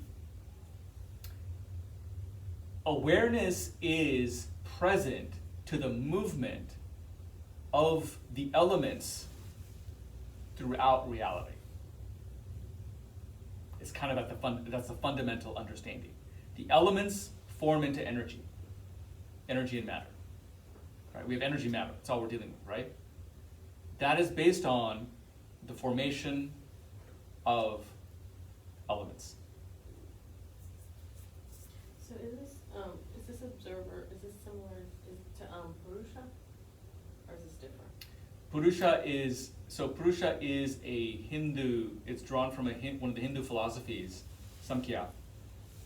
awareness is present to the movement of the elements throughout reality. It's kind of that's the fundamental understanding. The elements form into energy and matter. Right? We have energy, matter. That's all we're dealing with, right? That is based on the formation of elements. So is this observer, is this similar to Purusha? Or is this different? Purusha is a Hindu, it's drawn from one of the Hindu philosophies, Samkhya,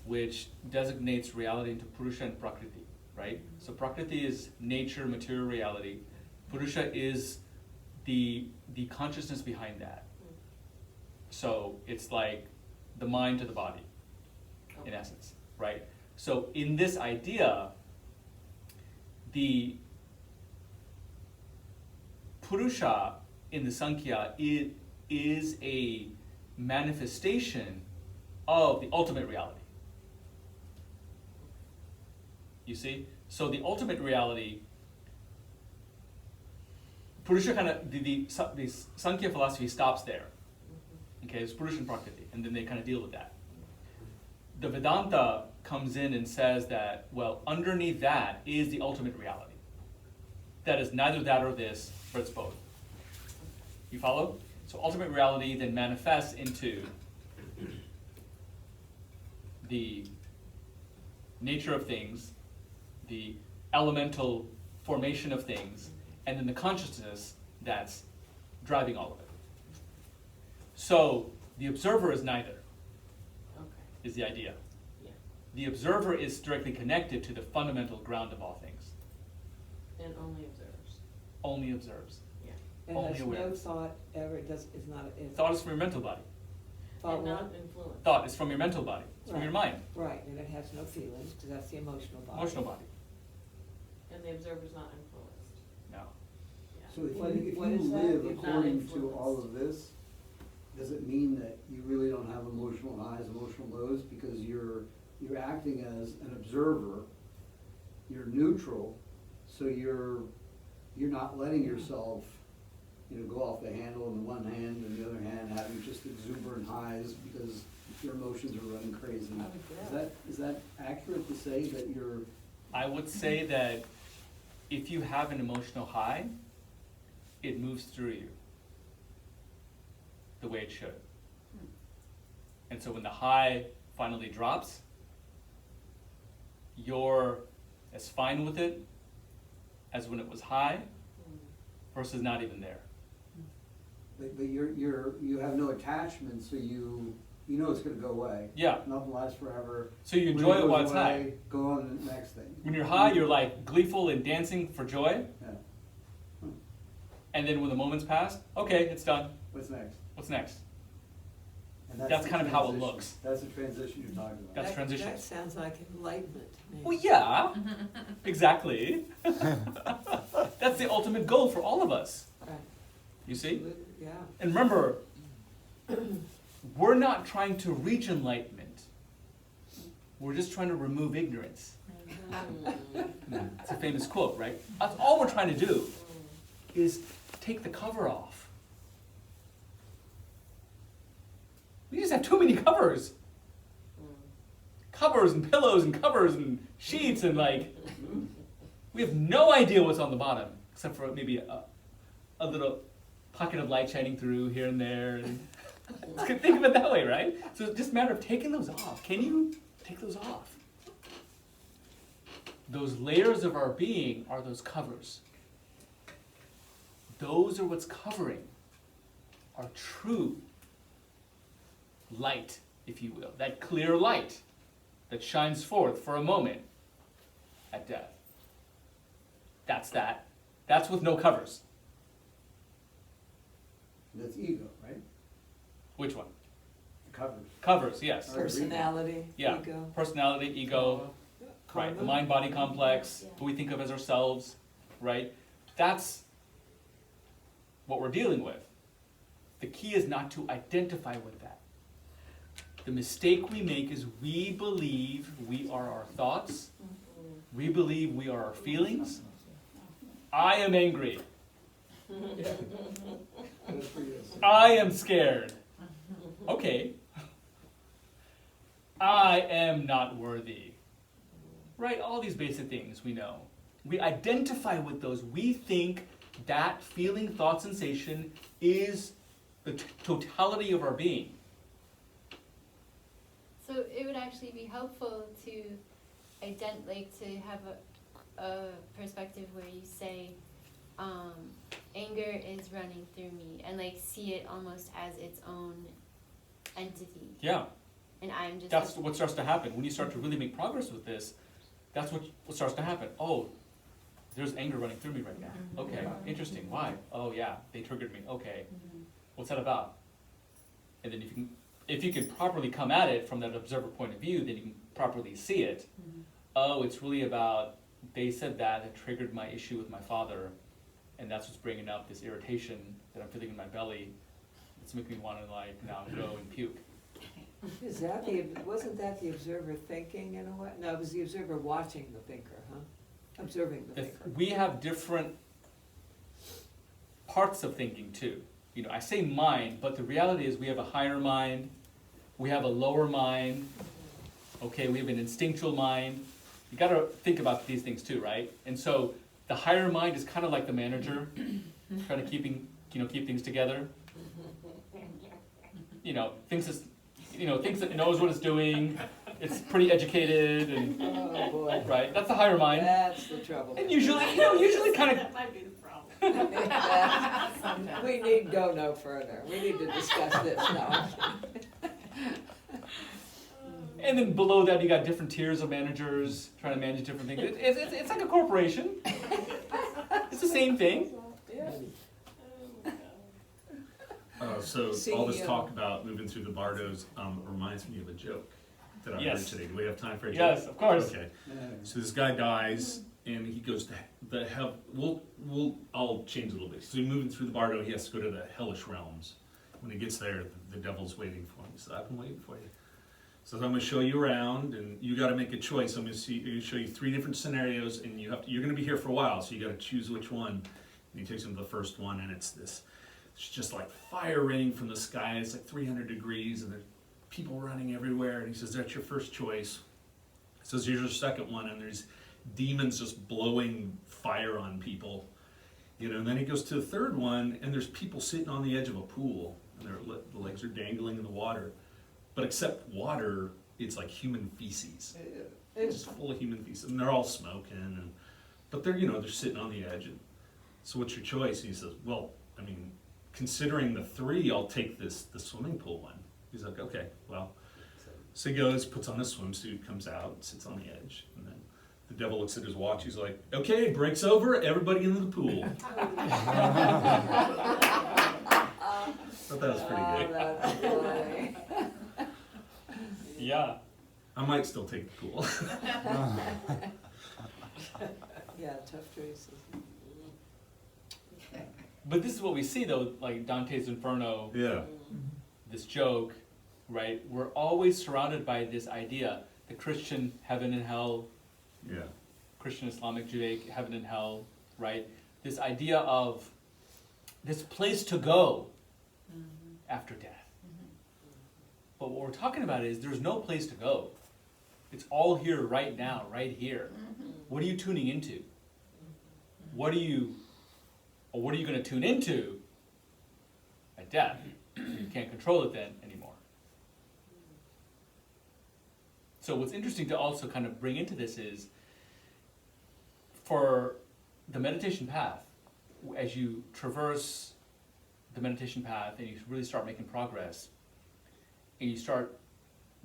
which designates reality into Purusha and Prakriti, right? So Prakriti is nature, material reality. Purusha is the consciousness behind that. So it's like the mind to the body, in essence, right? So in this idea, the Purusha in the Sankhya is a manifestation of the ultimate reality. You see? So the ultimate reality, Purusha kind of, the Sankhya philosophy stops there. Okay, it's Purusha and Prakriti, and then they kind of deal with that. The Vedanta comes in and says that, well, underneath that is the ultimate reality. That is neither that or this, but it's both. You follow? So ultimate reality then manifests into the nature of things, the elemental formation of things, and then the consciousness that's driving all of it. So the observer is neither, Okay, is the idea. yeah. The observer is directly connected to the fundamental ground of all things. And only observers. Only observes. Yeah. It Only has no awareness. thought ever, is not, it's. Thought is from your mental body. Thought And not what? influence. Thought is from your mental body. It's from your mind, Right, and it has no feelings, because that's the emotional body. emotional body. And the observer's not influenced. No. Yeah. So if What- you what is that? live It's not according to influenced. all of this, does it mean that you really don't have emotional highs, emotional lows, because you're acting as an observer, you're neutral, so you're not letting yourself, go off the handle in one hand and the other hand having just exuberant highs because your emotions are running crazy. I would guess. Is that accurate to say that you're? I would say that if you have an emotional high, it moves through you the way it should. And so when the high finally drops, you're as fine with it as when it was high versus not even there. But you have no attachment, so you know it's gonna go away. Yeah. Nothing lasts forever. So you When enjoy it goes while it's away, high. Go on to the next thing. When you're high, you're like gleeful and dancing for joy. Yeah. And then when the moment's passed, okay, it's done. What's next? What's next? And That's the kind of how it transition. looks. That's the transition you're talking about. That's transition. That sounds like enlightenment to me. Well, yeah, exactly. That's the ultimate goal for all of us. Right. You see? Yeah. And remember, we're not trying to reach enlightenment. We're just trying to remove ignorance. It's a famous quote, right? That's all we're trying to do is take the cover off. We just have too many covers. Covers and pillows and covers and sheets and like, we have no idea what's on the bottom, except for maybe a little pocket of light shining through here and there. And think of it that way, right? So it's just a matter of taking those off. Can you take those off? Those layers of our being are those covers. Those are what's covering our true light, if you will. That clear light that shines forth for a moment at death. That's that. That's with no covers. That's ego, right? Which one? The covers. Covers, yes. Personality, Yeah. ego. Personality, ego, right? The Karma. mind-body complex, who we think of as ourselves, right? That's what we're dealing with. The key is not to identify with that. The mistake we make is we believe we are our thoughts. We believe we are our feelings. I am angry. Good for you. I am scared. Okay. I am not worthy. Right? All these basic things we know. We identify with those. We think that feeling, thought, sensation is the totality of our being. So it would actually be helpful to to have a perspective where you say, anger is running through me, and like see it almost as its own entity. Yeah. And I'm just. That's what starts to happen. When you start to really make progress with this, that's what starts to happen. Oh, there's anger running through me right now. Okay, interesting. Why? Oh yeah, they triggered me. Okay, what's that about? And then if you can properly come at it from that observer point of view, then you can properly see it. Oh, it's really about, they said that triggered my issue with my father, and that's what's bringing up this irritation that I'm feeling in my belly. It's making me want to like now go and puke. Is that wasn't that the observer thinking in a way? No, it was the observer watching the thinker, huh? Observing the thinker. We have different parts of thinking too. You know, I say mind, but the reality is we have a higher mind, we have a lower mind, okay, we have an instinctual mind. You gotta think about these things too, right? And so the higher mind is kind of like the manager, trying to keep things together. Thinks that it knows what it's doing. It's pretty educated, and Oh, boy. right. That's the higher mind. That's the trouble. And usually kind of. That might be the problem. We need go no further. We need to discuss this now. And then below that, you got different tiers of managers trying to manage different things. It's like a corporation. It's the same thing. Yeah. So all this CEO. talk about moving through the bardos reminds me of a joke that I Yes. heard today. Do we have time for a joke? Yes, of course. Okay. So this guy dies, and he goes to the hell. I'll change it a little bit. So he's moving through the bardo. He has to go to the hellish realms. When he gets there, the devil's waiting for him. He says, "I've been waiting for you." So I'm going to show you around, and you got to make a choice. I'm going to show you 3 different scenarios, and you're going to be here for a while, so you got to choose which one. And he takes him to the first one, and it's just like fire raining from the sky. It's like 300 degrees, and there's people running everywhere. And he says, "That's your first choice." He says, "Here's your second one," and there's demons just blowing fire on people. And then he goes to the third one, and there's people sitting on the edge of a pool, and the legs are dangling in the water. But except water, it's like human feces. It's just full of human feces, and they're all smoking, but they're, they're sitting on the edge. And so what's your choice? And he says, well, I mean, considering the three, I'll take the swimming pool one. He's like, okay, well. So he goes, puts on a swimsuit, comes out, sits on the edge, and then the devil looks at his watch. He's like, okay, break's over, everybody into the pool. Thought that was pretty good. That's funny. Yeah. I might still take the pool. Yeah, tough choices. But this is what we see though, like Dante's Inferno, Yeah. this joke, right? We're always surrounded by this idea, the Christian heaven and hell, Yeah. Christian, Islamic, Judaic heaven and hell, right? This idea of this place to go after death. But what we're talking about is there's no place to go. It's all here right now, right here. What are you tuning into? What are you going to tune into at death? You can't control it then anymore. So what's interesting to also kind of bring into this is, for the meditation path, as you traverse the meditation path and you really start making progress, and you start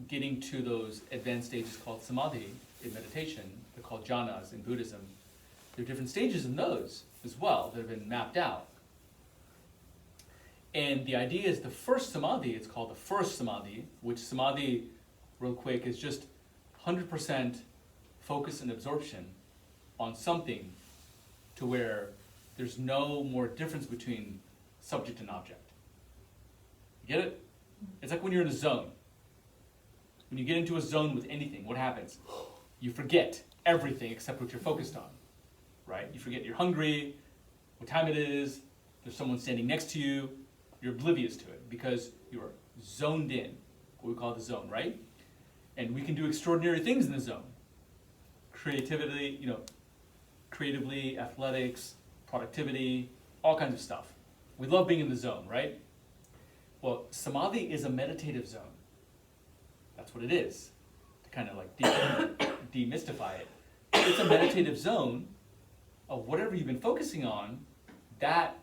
getting to those advanced stages called samadhi in meditation, they're called jhanas in Buddhism. There are different stages in those as well that have been mapped out. And the idea is the first samadhi, it's called the first samadhi, which samadhi, real quick, is just 100% focus and absorption on something to where there's no more difference between subject and object. You get it? It's like when you're in a zone. When you get into a zone with anything, what happens? You forget everything except what you're focused on, right? You forget you're hungry, what time it is, there's someone standing next to you, you're oblivious to it because you're zoned in, what we call the zone, right? And we can do extraordinary things in the zone. Creativity, creatively, athletics, productivity, all kinds of stuff. We love being in the zone, right? Well, samadhi is a meditative zone. That's what it is, to kind of like demystify it. It's a meditative zone of whatever you've been focusing on, that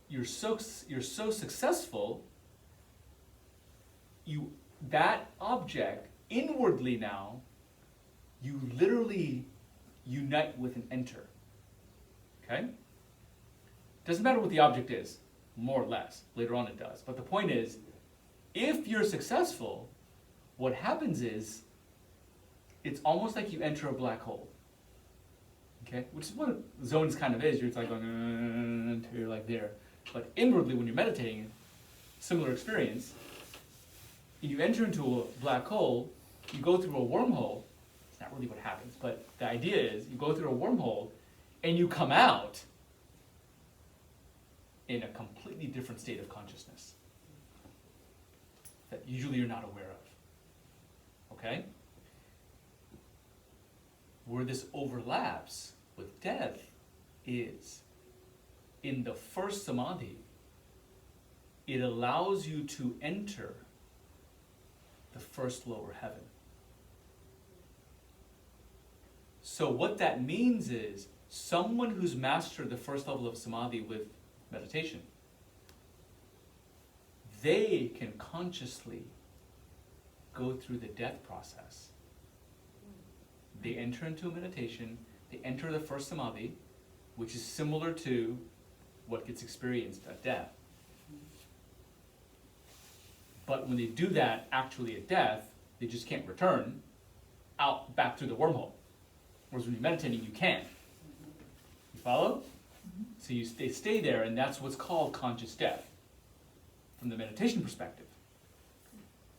you're so successful, that object inwardly now, you literally unite with and enter. Okay? Doesn't matter what the object is, more or less. Later on it does. But the point is, if you're successful, what happens is, it's almost like you enter a black hole. Okay? Which is what zones kind of is. You're like going, until you're like there. But inwardly, when you're meditating, similar experience, you enter into a black hole, you go through a wormhole. It's not really what happens, but the idea is, you go through a wormhole, and you come out in a completely different state of consciousness that usually you're not aware of. Okay? Where this overlaps with death is, in the first samadhi, it allows you to enter the first lower heaven. So what that means is, someone who's mastered the first level of samadhi with meditation, they can consciously go through the death process. They enter into a meditation, they enter the first samadhi, which is similar to what gets experienced at death. But when they do that actually at death, they just can't return out back through the wormhole. Whereas when you're meditating, you can. You follow? So they stay there, and that's what's called conscious death from the meditation perspective.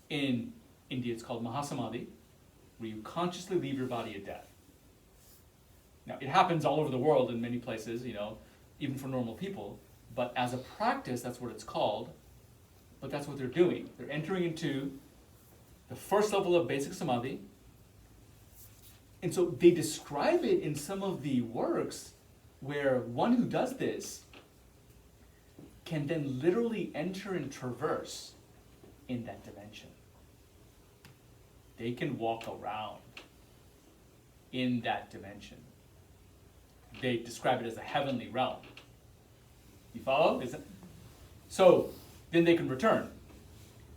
In India, it's called Mahasamadhi, where you consciously leave your body at death. Now, it happens all over the world in many places, even for normal people, but as a practice, that's what it's called, but that's what they're doing. They're entering into the first level of basic samadhi, and so they describe it in some of the works where one who does this can then literally enter and traverse in that dimension. they can walk around in that dimension. They describe it as a heavenly realm. You follow? So then they can return.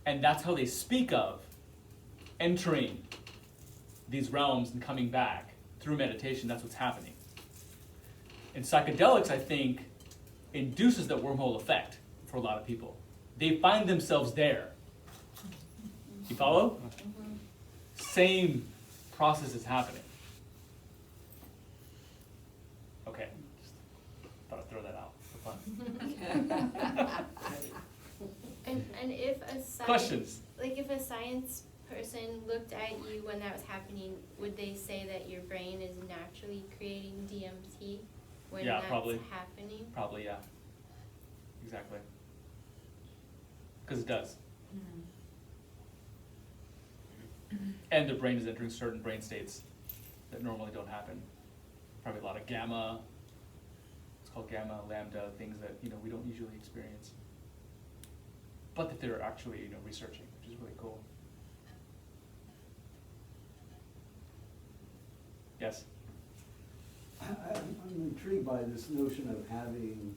And that's how they speak of entering these realms and coming back through meditation. That's what's happening. And psychedelics, I think, induces that wormhole effect for a lot of people. They find themselves there. You follow? Same process is happening. Okay, just thought I'd throw that out for fun. And if a science, Questions? like if a science person looked at you when that was happening, would they say that your brain is naturally creating DMT when Yeah, that's probably. happening? Probably, yeah. Exactly. Because it does. And the brain is entering certain brain states that normally don't happen. Probably a lot of gamma, it's called gamma, lambda, things that we don't usually experience. But that they're actually researching, which is really cool. Yes? I'm intrigued by this notion of having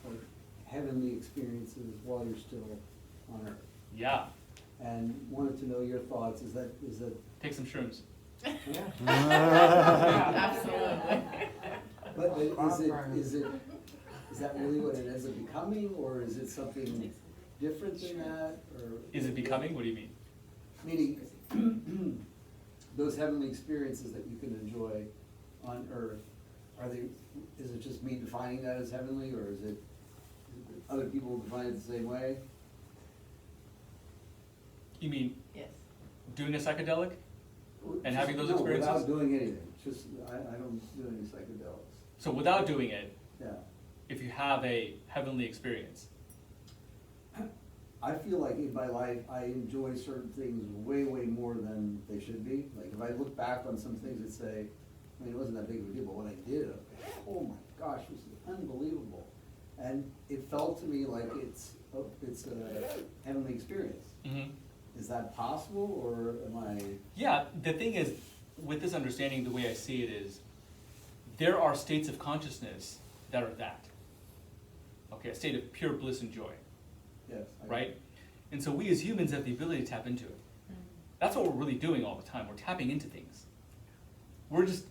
like heavenly experiences while you're still on Earth. Yeah. And wanted to know your thoughts. Is that Take some shrooms. yeah? Absolutely. But is that really what it ends up becoming, or is it something different than that? Or Is it becoming? What do you mean? Meaning, those heavenly experiences that you can enjoy on Earth, is it just me defining that as heavenly, or is it other people define it the same way? You mean Yes. doing a psychedelic? And having those No, experiences? without doing anything, just, I don't do any psychedelics, So without doing it, yeah. if you have a heavenly experience, I feel like in my life, I enjoy certain things way, way more than they should be. Like, if I look back on some things that say, I mean, it wasn't that big of a deal, but when I did, I'm like, oh my gosh, this is unbelievable. And it felt to me like it's a heavenly experience. Is that possible, or am I? yeah, the thing is, with this understanding, the way I see it is, there are states of consciousness that are that. Okay, a state of pure bliss and joy, Yes. right? And so we as humans have the ability to tap into it. That's what we're really doing all the time. We're tapping into things.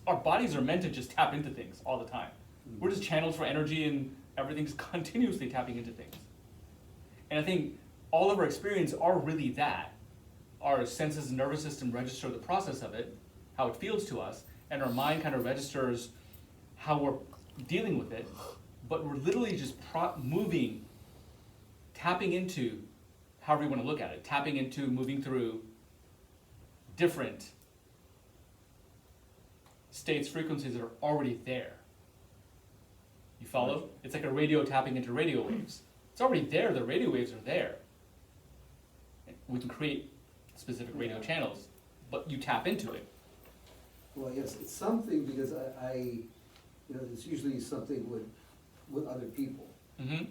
Our bodies are meant to just tap into things all the time. We're just channels for energy, and everything's continuously tapping into things. And I think all of our experience are really that. Our senses and nervous system register the process of it, how it feels to us, and our mind kind of registers how we're dealing with it. But we're literally just moving, tapping into, however you want to look at it, tapping into, moving through different states, frequencies that are already there. You follow? It's like a radio tapping into radio waves. It's already there, the radio waves are there. We can create specific radio channels, but you tap into it. Well, yes, it's something, because it's usually something with other people. Mm-hmm.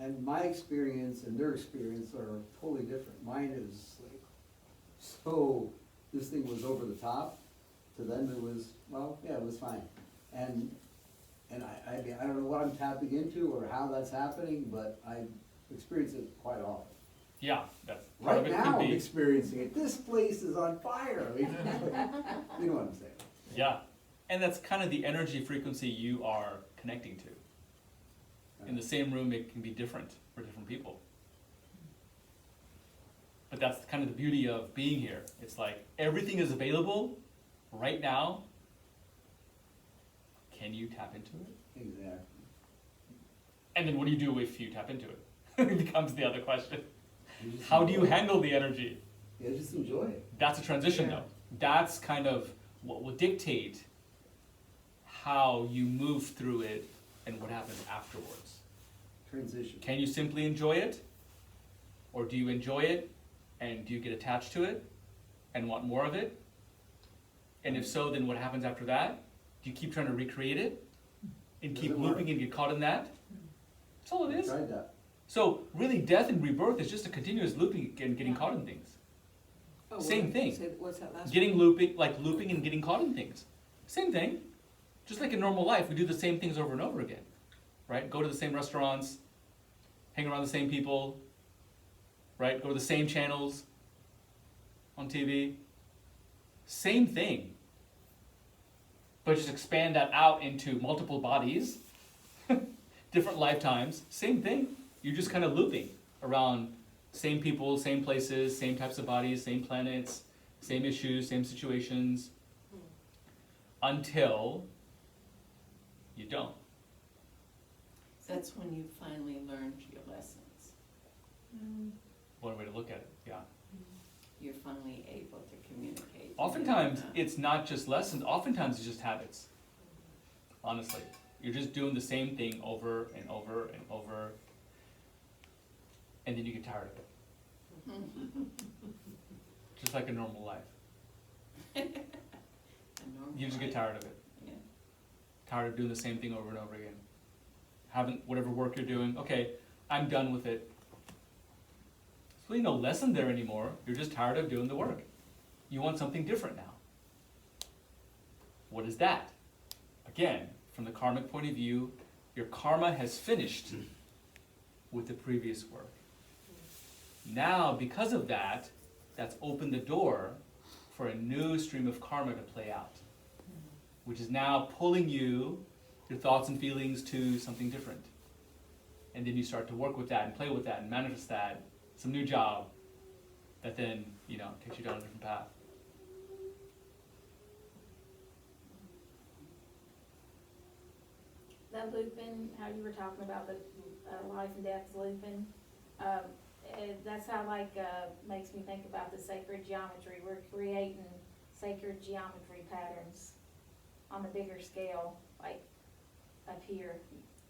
And my experience and their experience are totally different. Mine is like, so this thing was over the top. To them it was, well, yeah, it was fine. And I mean, I don't know what I'm tapping into or how that's happening, but I experience it quite often. Yeah, that's part of Right it now could I'm be. experiencing it. This place is on fire. I mean, you know what I'm saying? Yeah, and that's kind of the energy frequency you are connecting to. In the same room, it can be different for different people. But that's kind of the beauty of being here. It's like everything is available right now. Can you tap into it? Exactly. And then what do you do if you tap into it? It becomes the other question. You just How do you enjoy it. handle the energy? Yeah, just enjoy it. That's a transition Yeah. though. That's kind of what will dictate how you move through it and what happens afterwards. Transition. Can you simply enjoy it? Or do you enjoy it and do you get attached to it and want more of it? And if so, then what happens after that? Do you keep trying to recreate it and keep Doesn't looping work. and get caught in that? That's all it I is. tried that. So really death and rebirth is just a continuous looping and getting caught in things. Oh, Same what? thing. What's that last Getting one? looping and getting caught in things. Same thing. Just like in normal life, we do the same things over and over again, right? Go to the same restaurants, hang around the same people, right? Go to the same channels on TV. Same thing. But just expand that out into multiple bodies, different lifetimes, same thing. You're just kind of looping around same people, same places, same types of bodies, same planets, same issues, same situations, until you don't. That's when you finally learned your lessons. One way to look at it, yeah. You're finally able to communicate. Oftentimes, it's not just lessons, oftentimes it's just habits. Honestly. You're just doing the same thing over and over and over, and then you get tired of it. Just like a normal life. A normal You just get life. tired of it. Yeah. Tired of doing the same thing over and over again. Having whatever work you're doing, okay, I'm done with it. There's really no lesson there anymore. You're just tired of doing the work. You want something different now. What is that? Again, from the karmic point of view, your karma has finished with the previous work. Now, because of that, that's opened the door for a new stream of karma to play out, which is now pulling you, your thoughts and feelings, to something different. And then you start to work with that and play with that and manifest that, some new job that then, takes you down a different path. That looping, how you were talking about the life and death looping, that's how makes me think about the sacred geometry. We're creating sacred geometry patterns on a bigger scale, like up here.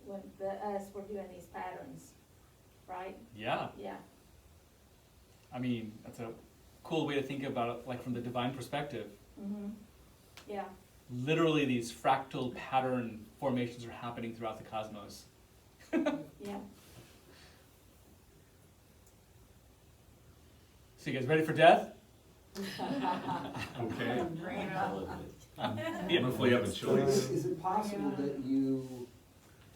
When we're doing these patterns, right? Yeah. Yeah. I mean, that's a cool way to think about it, like from the divine perspective. Mhm. Yeah. Literally, these fractal pattern formations are happening throughout the cosmos. Yeah. So you guys ready for death? Okay. Bring it up. Yeah. Hopefully you have a choice. Is it possible that you,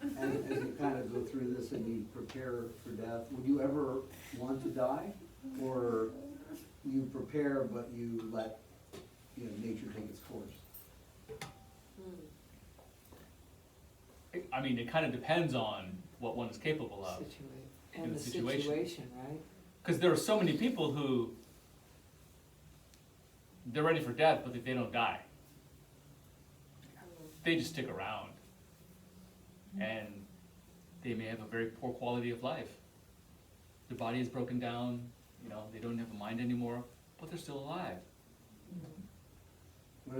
as you kind of go through this and you prepare for death, would you ever want to die? Or you prepare but you let, nature take its course? I mean, it kind of depends on what one is capable of. And in the the situation. situation, right? Because there are so many people who, they're ready for death, but they don't die. They just stick around. And they may have a very poor quality of life. Their body is broken down, they don't have a mind anymore, but they're still alive. How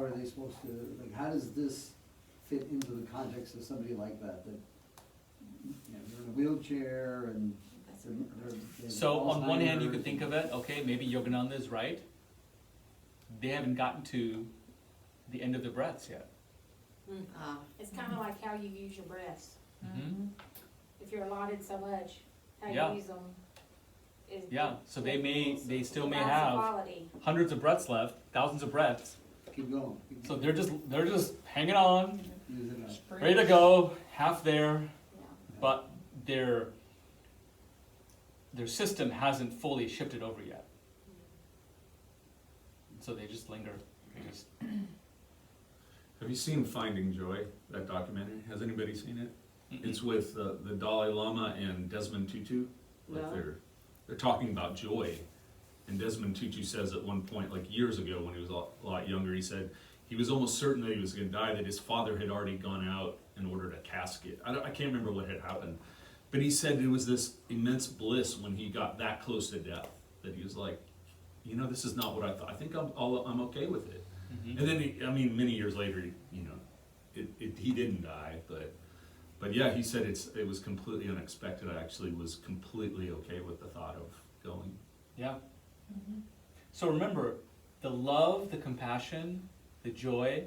are they supposed to, how does this fit into the context of somebody like that, they're in a wheelchair and they have So on one hand, you Alzheimer's could think of it, okay, maybe Yogananda is right. They haven't gotten to the end of their breaths yet. It's kind of like how you use your breaths. Mm-hmm. If you're allotted so much, how Yeah. you use them is. Yeah, so they still may That's the have quality. hundreds of breaths left, thousands of breaths. Keep going. So they're just hanging on, Use it up. ready to go, half there, Yeah. but their system hasn't fully shifted over yet. So they just linger. They just Have you seen Finding Joy, that documentary? Has anybody seen it? Mm-mm. It's with the Dalai Lama and Desmond Tutu. No. They're talking about joy. And Desmond Tutu says at one point, like years ago when he was a lot younger, he said he was almost certain that he was going to die, that his father had already gone out and ordered a casket. I can't remember what had happened. But he said it was this immense bliss when he got that close to death, that he was like, this is not what I thought. I think I'm okay with it. Mhm. And then, many years later, he didn't die, but yeah, he said it was completely unexpected. I actually was completely okay with the thought of going. Yeah. So remember, the love, the compassion, the joy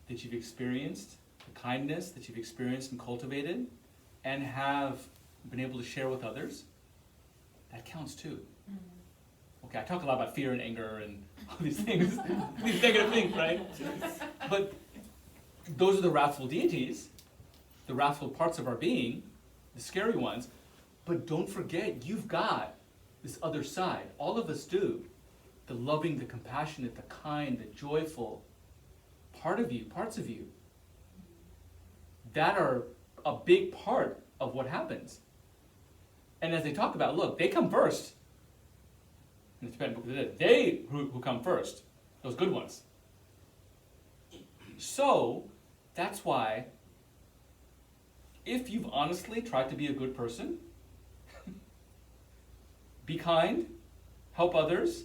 that you've experienced, the kindness that you've experienced and cultivated, and have been able to share with others, that counts too. Okay, I talk a lot about fear and anger and all these things, these negative things, right? But those are the wrathful deities, the wrathful parts of our being, the scary ones. But don't forget, you've got this other side. All of us do. The loving, the compassionate, the kind, the joyful part of you, parts of you, that are a big part of what happens. And as they talk about, look, they come first. And it's they who come first, those good ones. So, that's why, if you've honestly tried to be a good person, be kind, help others,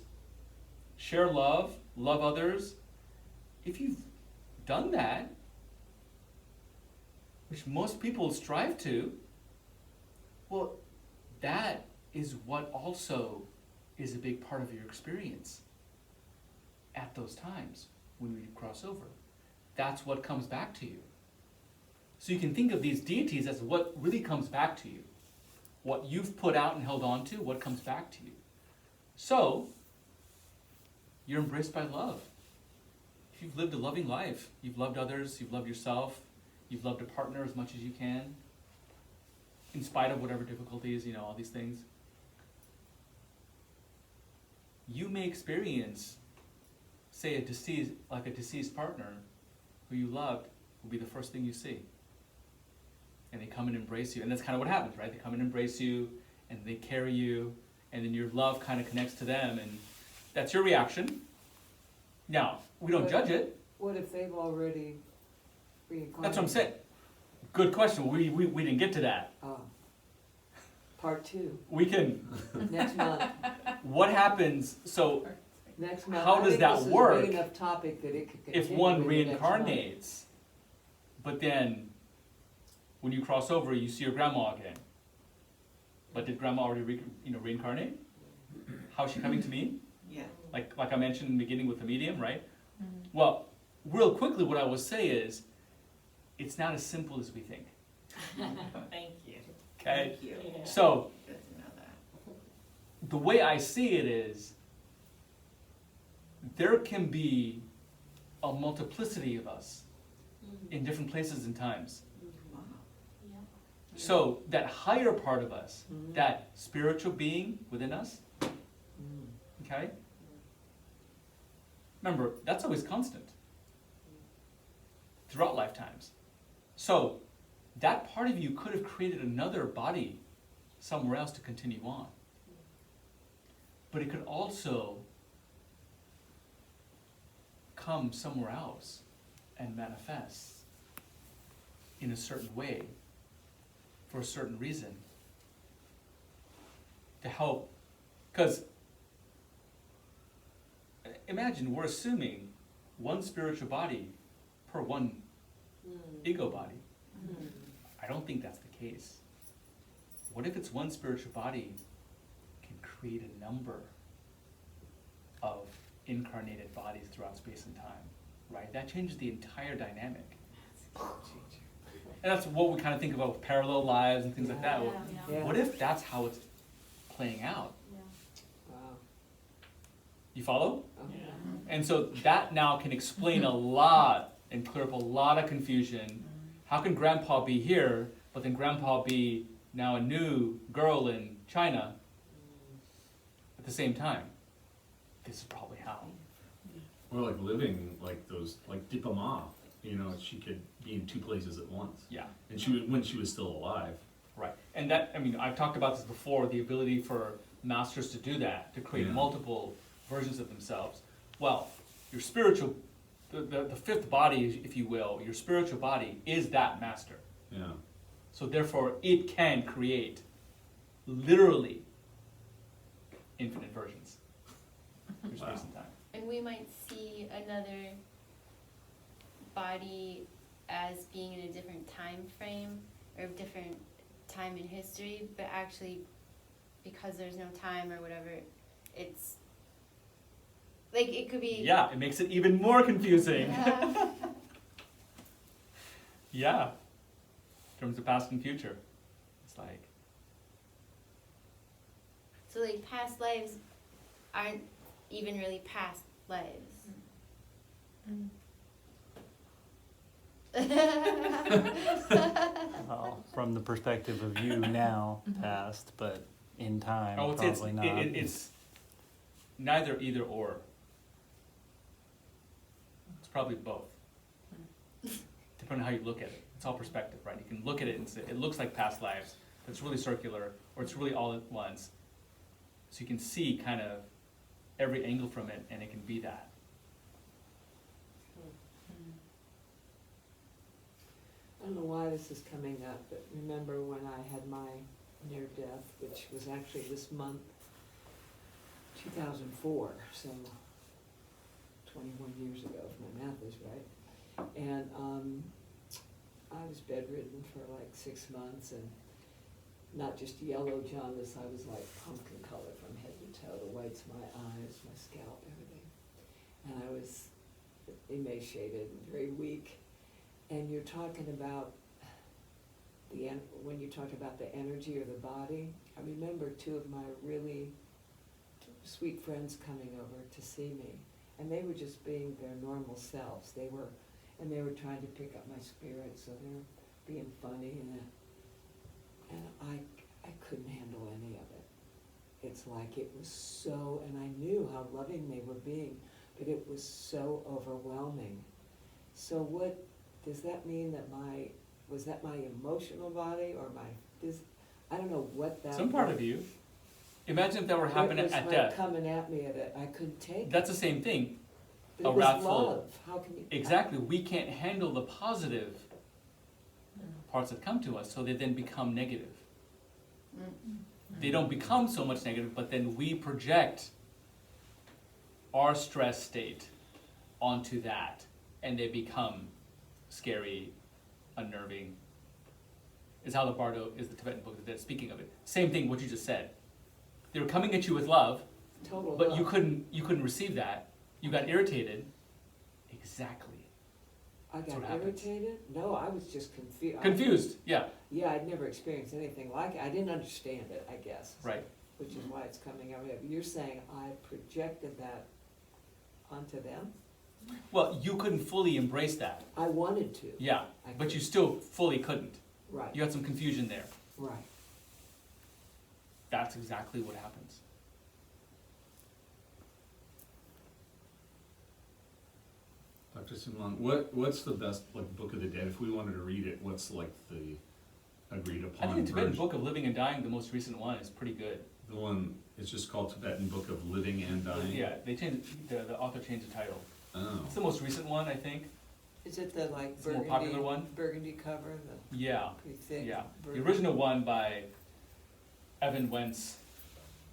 share love, love others, if you've done that, which most people strive to, well, that is what also is a big part of your experience at those times when you cross over. That's what comes back to you. So you can think of these deities as what really comes back to you. What you've put out and held on to, what comes back to you. So, you're embraced by love. If you've lived a loving life, you've loved others, you've loved yourself, you've loved a partner as much as you can, in spite of whatever difficulties, all these things, you may experience, say, a deceased partner who you loved will be the first thing you see. And they come and embrace you. And that's kind of what happens, right? They come and embrace you, and they carry you, and then your love kind of connects to them, and that's your reaction. Now, we don't judge it. What if they've already reincarnated? That's what I'm saying. Good question. We didn't get to that. Part 2. We can. Next month. What happens, so Next month. how does that I think work this is a big enough topic that it could continue. if one into next month. reincarnates, but then when you cross over, you see your grandma again? But did grandma already reincarnate? How is she coming to me? Yeah. Like I mentioned in the beginning with the medium, right? Well, real quickly, what I will say is, it's not as simple as we think. Thank you. Okay? Thank you. So, Good to know that. the way I see it is, there can be a multiplicity of us in different places and times. Wow. So, that higher part of us, that spiritual being within us, okay? Remember, that's always constant throughout lifetimes. So, that part of you could have created another body somewhere else to continue on. But it could also come somewhere else and manifest in a certain way for a certain reason to help. Because imagine we're assuming one spiritual body per one ego body. I don't think that's the case. What if it's one spiritual body can create a number of incarnated bodies throughout space and time, right? That changes the entire dynamic. And that's what we kind of think about with parallel lives and things like that. Well, Yeah. what if that's how it's playing out? Wow. You follow? Okay. And so that now can explain a lot and clear up a lot of confusion. How can grandpa be here, but then grandpa be now a new girl in China at the same time? This is probably how. Or like living like those, like Dipa Ma, she could be in two places at once. Yeah, And when she was still alive. right. And that, I've talked about this before, the ability for masters to do that, to create Yeah. multiple versions of themselves. Well, your spiritual, the fifth body, if you will, your spiritual body is that master. Yeah. So therefore, it can create literally infinite versions through space and time. And we might see another body as being in a different time frame or a different time in history, but actually, because there's no time or whatever, it's like it could be. Yeah, it makes it even more confusing. Yeah. Yeah. In terms of past and future. It's like, So like past lives, aren't even really past lives. Well, from the perspective of you now, past, but in time, I would say probably not. it's neither either or. It's probably both. Depending on how you look at it. It's all perspective, right? You can look at it and say, it looks like past lives, but it's really circular, or it's really all at once. So you can see kind of every angle from it, and it can be that. I don't know why this is coming up, but remember when I had my near death, which was actually this month, 2004, so 21 years ago, if my math is right. And I was bedridden for like 6 months, and not just yellow jaundice, I was like pumpkin color from head to toe, the whites of my eyes, my scalp, everything. And I was emaciated and very weak. And you're talking about when you talk about the energy or the body, I remember 2 of my really sweet friends coming over to see me, and they were just being their normal selves. They were trying to pick up my spirit, so they were being funny, and I couldn't handle any of it. It's like it was so, and I knew how loving they were being, but it was so overwhelming. So what does that mean? That was that my emotional body or I don't know what that Some part of you. Imagine if that were happening it was at like death. coming at me I couldn't take it. That's the same thing. But a it was wrathful- love. How can you? Exactly. We can't handle the positive parts that come to us, so they then become negative. They don't become so much negative, but then we project our stress state onto that, and they become scary, unnerving. Is how the Bardo is the Tibetan book that's speaking of it. Same thing, what you just said. They were coming at you with love, Total but love. you couldn't receive that. You got irritated. Exactly. I That's got what happens. irritated? No, I was just confused. Confused. Yeah. Yeah, I'd never experienced anything like it. I didn't understand it, I guess. Right. Which is why it's coming out. You're saying I projected that onto them? Well, you couldn't fully embrace that. I wanted to. Yeah. I But you couldn't. still fully couldn't. Right, You had some confusion there. right. That's exactly what happens. Dr. Simon, what's the best like Book of the Dead? If we wanted to read it, what's like the agreed I upon think the Tibetan version? Book of Living and Dying, the most recent one, is pretty good. The one it's just called Tibetan Book of Living and Dying. Yeah, they changed the author changed the title. Oh. It's the most recent one, I think. Is it the like It's the more popular one? burgundy cover, the Yeah, pretty thick? yeah. The burgundy? original one by Evan Wentz,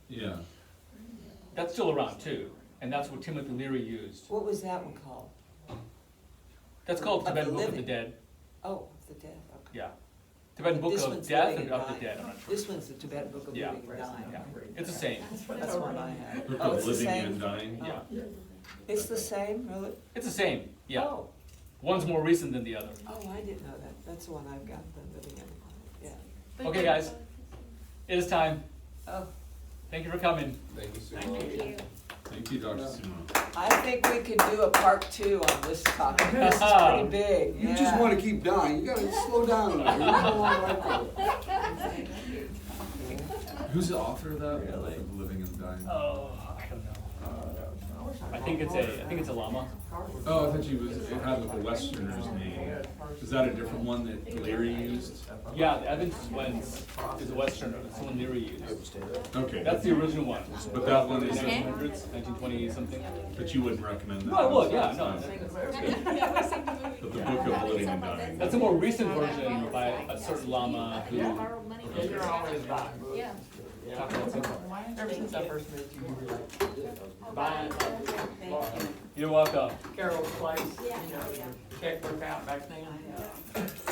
Yeah. that's still around too, and that's what Timothy Leary used. What was that one called? That's called Of the Tibetan Book of the Living. Dead. Oh, the dead, okay. Yeah. Tibetan But Book this of one's Death Living or and of the Dying. Dead, I'm not sure. This one's the Tibetan Book of Yeah. Living and Dying. Yeah, it's the same. That's what I had. Book Oh, of it's the Living same? and Dying. Oh. Yeah. It's the same, really? It's the same, yeah. Oh, One's more recent than the other. oh, I didn't know that. That's the one I've got, the Living and, yeah. But Okay, they're guys. both It is time. Oh, Thank you for coming. Thank you so the much. same. Thank you. Thank you, Dr. Simon. I think we could do a part 2 on this topic. This is pretty big, You just yeah. wanna keep dying, you gotta slow down a little. You don't wanna like Who's the author of that? Really? Of Living and Dying. Oh, I don't know. I think it's a llama. Oh, I thought you was it had like a Westerner's name. Is that a different one that Larry used? Yeah, the Evans Wentz is a Westerner. That's the one Leary used. Okay. That's the original one. But that one is 1900s, 1920 something. but you wouldn't recommend that. No, I would, one. yeah, no. But the Book of Living and Dying. That's a more recent version by a certain lama who You're always back. Yeah. talked about something. Ever since I first met you, you were like, bye. You're welcome. Carol's place, you know, your checkbook out back then.